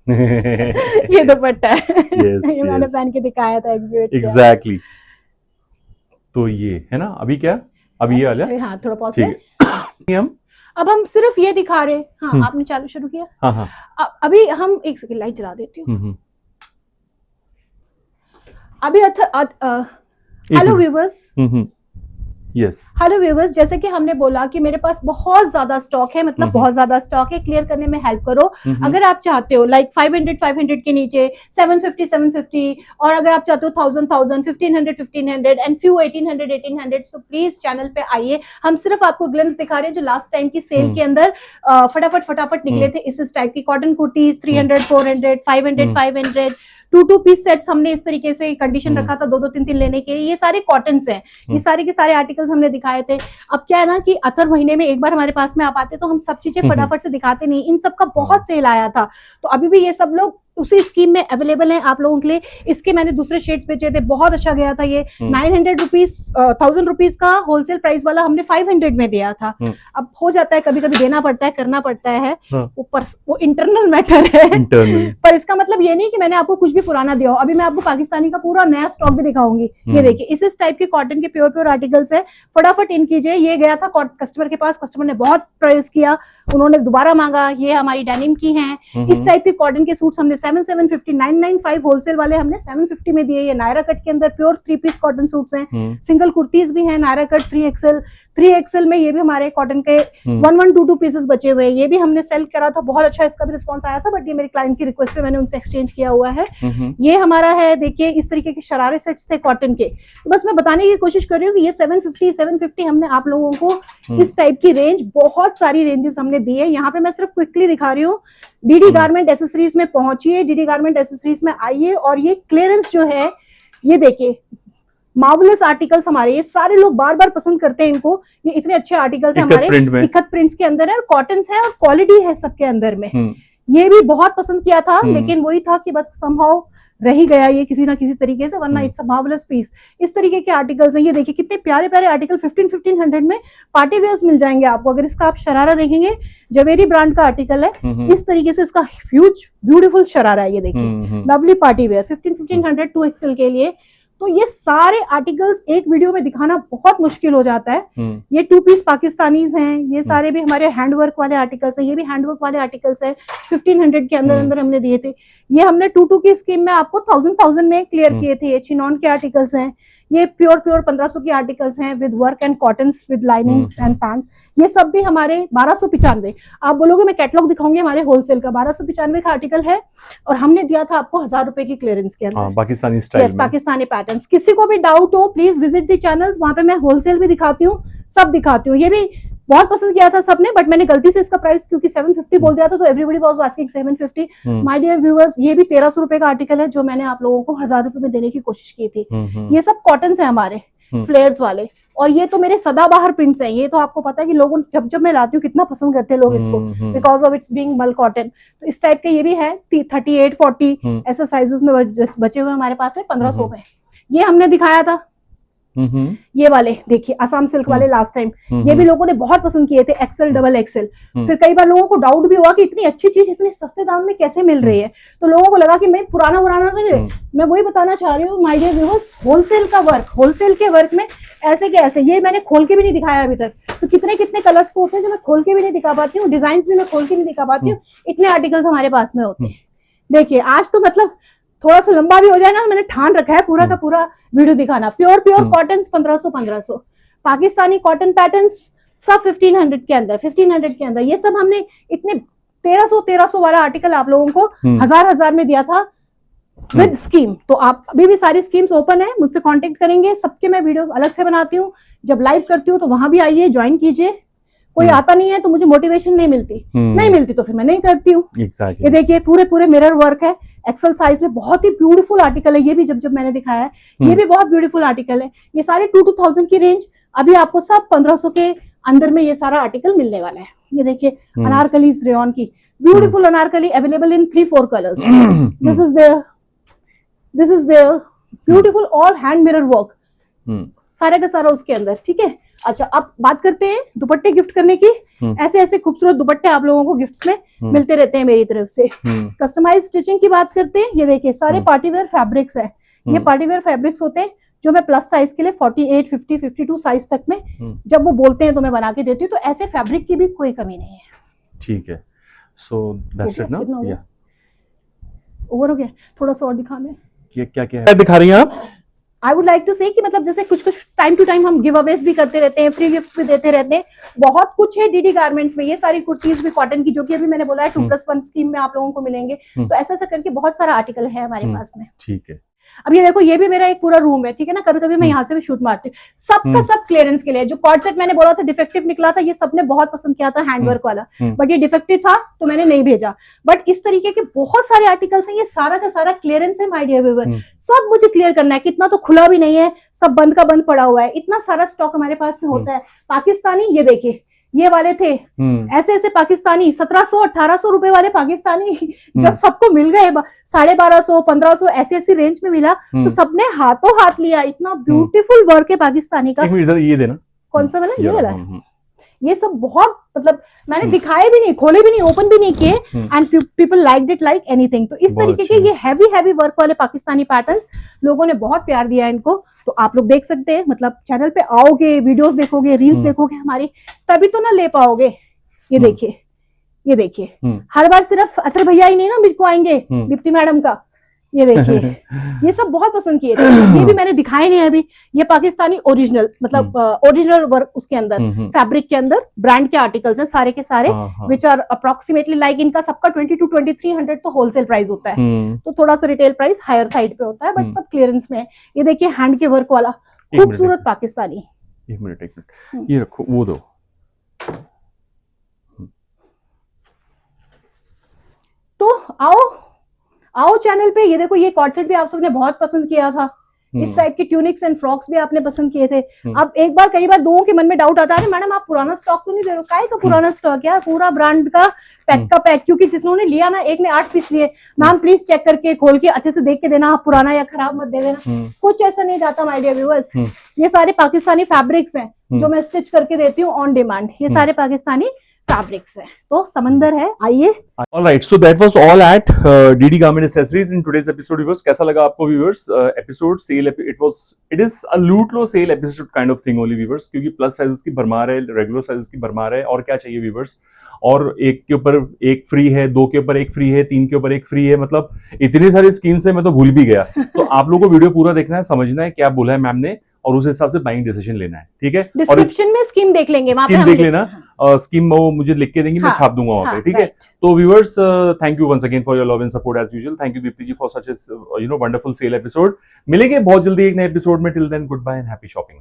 Speaker 2: ये दुपट्टा है। ये मैंने पहन के दिखाया था
Speaker 1: एग्जैक्टली। तो ये है ना, अभी क्या, अभी ये वाला,
Speaker 2: हाँ थोड़ा पॉज
Speaker 1: है।
Speaker 2: अब हम सिर्फ ये दिखा रहे। हाँ, आपने चालू शुरू किया।
Speaker 1: हाँ।
Speaker 2: अभी हम एक सेकंड लाइट जला देती हूँ। अभी hello viewers,
Speaker 1: yes,
Speaker 2: hello viewers, जैसे कि हमने बोला कि मेरे पास बहुत ज्यादा स्टॉक है, मतलब बहुत ज्यादा स्टॉक है, क्लियर करने में हेल्प करो। अगर आप चाहते हो लाइक 500 के नीचे 750, और अगर आप चाहते हो 1000, 1500 एंड फ्यू 1800, तो प्लीज चैनल पे आइए। हम सिर्फ आपको ग्लिम्स दिखा रहे हैं जो लास्ट टाइम की सेल के अंदर फटाफट निकले थे, इस टाइप की कॉटन कुर्तीज 300, 400, 500, 2 पीस सेट्स हमने इस तरीके से कंडीशन रखा था 2 3 लेने के। ये सारे कॉटन्स हैं, ये सारे के सारे आर्टिकल्स हमने दिखाए थे। अब क्या है ना कि अथर महीने में एक बार हमारे पास में आप आते तो हम सब चीजें फटाफट से दिखाते नहीं, इन सब का बहुत सेल आया था, तो अभी भी ये सब लोग उसी स्कीम में अवेलेबल है आप लोगों के लिए। इसके मैंने दूसरे शेड्स बेचे थे, बहुत अच्छा गया था ये। 900 रुपीज, 1000 रुपीज का होलसेल प्राइस वाला हमने 500 में दिया था। अब हो जाता है, कभी कभी देना पड़ता है, करना पड़ता है, वो इंटरनल मैटर है। पर इसका मतलब ये नहीं कि मैंने आपको कुछ भी पुराना दिया हो। अभी मैं आपको पाकिस्तानी का पूरा नया स्टॉक भी दिखाऊंगी। ये देखिए, इस टाइप के कॉटन के प्योर आर्टिकल्स है, फटाफट इन कीजिए। ये गया था कस्टमर के पास, कस्टमर ने बहुत प्राइस किया, उन्होंने दोबारा मांगा। ये हमारी डेनिम की हैं, इस टाइप के कॉटन के सूट्स हमने 750, 995 होलसेल वाले हमने 750 में दिए। ये नायरा कट के अंदर प्योर 3 पीस कॉटन सूट्स हैं, सिंगल कुर्तीज भी हैं, नायरा कट 3XL में। ये भी हमारे कॉटन के 1-2 पीसेस बचे हुए हैं, ये भी हमने सेल करा था, बहुत अच्छा इसका भी रिस्पॉन्स आया था, बट ये मेरे क्लाइंट की रिक्वेस्ट पे मैंने उनसे एक्सचेंज किया हुआ है। ये हमारा है, देखिए इस तरीके के शरारे सेट्स थे कॉटन के। बस मैं बताने की कोशिश कर रही हूँ कि ये 750 हमने आप लोगों को इस टाइप की रेंज, बहुत सारी रेंजेस हमने दी है। यहाँ पे मैं सिर्फ क्विकली दिखा रही हूँ। डीडी गारमेंट एसेसरीज में पहुंचिए, डीडी गारमेंट एसेसरीज में आइए, और ये क्लियरेंस जो है, ये देखिए मार्वलस आर्टिकल्स हमारे, ये सारे लोग बार बार पसंद करते हैं इनको। ये इतने अच्छे आर्टिकल्स हैं हमारे, इकत प्रिंट्स के अंदर है, और कॉटन्स है, और क्वालिटी है सबके अंदर में। ये भी बहुत पसंद किया था, लेकिन वही था कि बस समहाउ रह ही गया ये किसी ना किसी तरीके से, वरना इट्स अ मार्वलस पीस। इस तरीके के आर्टिकल्स हैं, ये देखिए कितने प्यारे प्यारे आर्टिकल 1500 में पार्टी वेयर्स मिल जाएंगे आपको। अगर इसका आप शरारा देखेंगे, जवेरी ब्रांड का आर्टिकल है, इस तरीके से इसका ह्यूज ब्यूटीफुल शरारा है, ये देखिए लवली पार्टी वेयर 1500 2XL के लिए। तो ये सारे आर्टिकल्स एक वीडियो में दिखाना बहुत मुश्किल हो जाता है। ये 2 पीस पाकिस्तानीज हैं, ये सारे भी हमारे हैंडवर्क वाले आर्टिकल्स हैं, ये भी हैंडवर्क वाले आर्टिकल्स हैं, 1500 के अंदर हमने दिए थे। ये हमने 2 की स्कीम में आपको 1000 में क्लियर किए थे। ये चिनॉन के आर्टिकल्स हैं, ये प्योर 1500 के आर्टिकल्स हैं with work and cottons with linings and pants. ये सब भी हमारे 1295। आप बोलोगे मैं कैटलॉग दिखाऊंगी हमारे होलसेल का, 1295 का आर्टिकल है, और हमने दिया था आपको 1000 रुपए की क्लियरेंस के अंदर,
Speaker 1: पाकिस्तानी स्टाइल में,
Speaker 2: पाकिस्तानी पैटर्न्स। किसी को भी डाउट हो प्लीज विजिट द चैनल्स, वहां पे मैं होलसेल भी दिखाती हूँ, सब दिखाती हूँ। ये भी बहुत पसंद किया था सबने, बट मैंने गलती से इसका प्राइस क्योंकि 750 बोल दिया था, तो everybody was asking 750। My dear viewers, ये भी 1300 रुपए का आर्टिकल है, जो मैंने आप लोगों को 1000 रुपए में देने की कोशिश की थी। ये सब कॉटन है हमारे, फ्लेयर्स वाले, और ये तो मेरे सदाबहार प्रिंट्स हैं, ये तो आपको पता है कि लोगों जब जब मैं लाती हूँ कितना पसंद करते हैं लोग इसको, बिकॉज ऑफ इट्स बीइंग मल कॉटन। तो इस टाइप के ये भी है 38, 40 ऐसे साइजेस में बचे हुए हमारे पास में 1500 में। ये हमने दिखाया था ये वाले, देखिए असम सिल्क वाले लास्ट टाइम, ये भी लोगों ने बहुत पसंद किए थे, एक्सेल, डबल एक्सेल। फिर कई बार लोगों को डाउट भी हुआ कि इतनी अच्छी चीज इतने सस्ते दाम में कैसे मिल रही है, तो लोगों को लगा कि मैं पुराना मैं वही बताना चाह रही हूँ माय डियर व्यूअर्स, होलसेल का वर्क, होलसेल के वर्क में ऐसे के ऐसे, ये मैंने खोल के भी नहीं दिखाया अभी तक, तो कितने कितने कलर्स तो होते हैं जो मैं खोल के भी नहीं दिखा पाती हूँ, डिजाइन भी मैं खोल के नहीं दिखा पाती हूँ, इतने आर्टिकल्स हमारे पास में होते हैं। देखिए आज तो मतलब थोड़ा सा लंबा भी हो जाए ना, मैंने ठान रखा है पूरा का पूरा वीडियो दिखाना। Pure cotton 1500 Pakistani cotton patterns सब 1500 के अंदर, 1500 के अंदर। ये सब हमने इतने 1300 वाला आर्टिकल आप लोगों को 1000 में दिया था विद स्कीम। तो आप अभी भी सारी स्कीम्स ओपन है, मुझसे कांटेक्ट करेंगे, सबके मैं वीडियोस अलग से बनाती हूँ, जब लाइव करती हूँ तो वहां भी आइए, ज्वाइन कीजिए। कोई आता नहीं है तो मुझे मोटिवेशन नहीं मिलती तो फिर मैं नहीं करती हूँ।
Speaker 1: exactly.
Speaker 2: ये देखिए पूरे मिरर वर्क है, एक्सेल साइज में, बहुत ही ब्यूटीफुल आर्टिकल है। ये भी जब मैंने दिखाया है ये भी बहुत ब्यूटीफुल आर्टिकल है। ये सारे 2000 की रेंज, अभी आपको सब 1500 के अंदर में ये सारा आर्टिकल मिलने वाला है। ये देखिए अनारकली रेयन की beautiful anarkali, available in 3-4 colours. This is there beautiful all hand mirror work, सारे का सारा उसके अंदर। ठीक है, अच्छा अब बात करते हैं दुपट्टे गिफ्ट करने की। ऐसे ऐसे खूबसूरत दुपट्टे आप लोगों को गिफ्ट्स में मिलते रहते हैं मेरी तरफ से। कस्टमाइज स्टिचिंग की बात करते हैं, ये देखिए सारे पार्टीवेयर फैब्रिक्स है। ये पार्टीवेयर फैब्रिक्स होते हैं जो मैं प्लस साइज के लिए 48, 50, 52 साइज तक में जब वो बोलते हैं तो मैं बना के देती हूँ। तो ऐसे फैब्रिक की भी कोई कमी नहीं है।
Speaker 1: ठीक है, सो दैट्स इट नाउ। या
Speaker 2: ओवर हो गया, थोड़ा सा और दिखा दें।
Speaker 1: क्या दिखा रही हैं आप?
Speaker 2: आई वुड लाइक टू से कि मतलब जैसे कुछ टाइम टू टाइम हम गिव अवेज भी करते रहते हैं, फ्री गिफ्ट्स भी देते रहते हैं, बहुत कुछ है डीडी गारमेंट्स में। ये सारी कुर्तीज भी कॉटन की, जो कि अभी मैंने बोला है 2+1 स्कीम में आप लोगों को मिलेंगे। तो ऐसा ऐसा करके बहुत सारा आर्टिकल है हमारे पास में।
Speaker 1: ठीक है,
Speaker 2: अब ये देखो, ये भी मेरा एक पूरा रूम है, ठीक है ना। कभी कभी मैं यहाँ से भी शूट मारती हूँ, सबका सब क्लियरेंस के लिए। जो कॉर्ड सेट मैंने बोला था डिफेक्टिव निकला था, ये सबने बहुत पसंद किया था हैंडवर्क वाला, बट ये डिफेक्टिव था तो मैंने नहीं भेजा। बट इस तरीके के बहुत सारे आर्टिकल्स हैं, ये सारा का सारा क्लियरेंस है माय डियर व्यूअर। सब मुझे क्लियर करना है, कितना तो खुला भी नहीं है, सब बंद का बंद पड़ा हुआ है, इतना सारा स्टॉक हमारे पास में होता है। पाकिस्तानी ये देखिए, ये वाले थे ऐसे ऐसे पाकिस्तानी 1700-1800 रुपए वाले पाकिस्तानी, जब सबको मिल गए 1250, 1500 ऐसी ऐसी रेंज में मिला, तो सबने हाथों हाथ लिया। इतना ब्यूटीफुल वर्क है पाकिस्तानी का।
Speaker 1: ये देना,
Speaker 2: कौन सा वाला? ये वाला। ये सब बहुत मतलब मैंने दिखाए भी नहीं, खोले भी नहीं, ओपन भी नहीं किए, and people liked it like anything. तो इस तरीके के ये हैवी वर्क वाले पाकिस्तानी पैटर्न्स लोगों ने बहुत प्यार दिया इनको। तो आप लोग देख सकते हैं, मतलब चैनल पे आओगे, वीडियोस देखोगे, रील्स देखोगे हमारी, तभी तो ना ले पाओगे। ये देखिए, ये देखिए, हर बार सिर्फ अतर भैया ही नहीं ना मुझको आएंगे, दीप्ति मैडम का। ये देखिए, ये सब बहुत पसंद किए थे। ये भी मैंने दिखाए नहीं अभी। ये पाकिस्तानी ओरिजिनल, मतलब ओरिजिनल वर्क उसके अंदर, फैब्रिक के अंदर ब्रांड के आर्टिकल्स हैं सारे के सारे, विच आर अप्रोक्सीमेटली लाइक, इनका सबका 22-2300 तो होलसेल प्राइस होता है, तो थोड़ा सा रिटेल प्राइस हायर साइड पे होता है, बट सब क्लियरेंस में है। ये देखिए हैंड के वर्क वाला खूबसूरत पाकिस्तानी।
Speaker 1: एक मिनट, ये रखो, वो दो।
Speaker 2: तो आओ चैनल पे। ये देखो, ये कॉर्ड सेट भी आप सबने बहुत पसंद किया था। इस टाइप के ट्यूनिक्स एंड फ्रॉक्स भी आपने पसंद किए थे। अब एक बार कई बार लोगों के मन में डाउट आता है, मैडम आप पुराना स्टॉक तो नहीं दे रहे हो? काहे का पुराना स्टॉक? यार पूरा ब्रांड का पैक का पैक, क्योंकि जिसने लिया ना, एक ने 8 पीस लिए, मैम प्लीज चेक करके खोल के अच्छे से देख के देना, आप पुराना या खराब मत दे देना। कुछ ऐसा नहीं जाता माय डियर व्यूअर्स। ये सारे पाकिस्तानी फैब्रिक्स हैं जो मैं स्टिच करके देती हूँ ऑन डिमांड। ये सारे पाकिस्तानी फैब्रिक्स है, तो समंदर है, आइए।
Speaker 1: Alright, so that was all at DD Garment Accessories in today's episode, viewers. कैसा लगा आपको viewers? Episode sale, it is a loot low sale episode kind of thing only viewers, क्योंकि प्लस साइजेस की भरमार है, रेगुलर साइजेस की भरमार है, और क्या चाहिए viewers? और एक के ऊपर एक फ्री है, 2 के ऊपर एक फ्री है, 3 के ऊपर एक फ्री है, मतलब इतनी सारी स्कीम्स है, मैं तो भूल भी गया। तो आप लोगों को वीडियो पूरा देखना है, समझना है क्या बोला है मैम ने, और उस हिसाब से बाइंग डिसीजन लेना है, ठीक है।
Speaker 2: डिस्क्रिप्शन में स्कीम देख लेंगे,
Speaker 1: स्कीम देख लेना, स्कीम वो मुझे लिख के देंगी, मैं छाप दूंगा वहां पे, ठीक है। तो viewers, thank you once again for your love and support as usual. Thank you Deepti ji for such a wonderful sale episode. मिलेंगे बहुत जल्दी एक नए एपिसोड में। Till then, goodbye and happy shopping.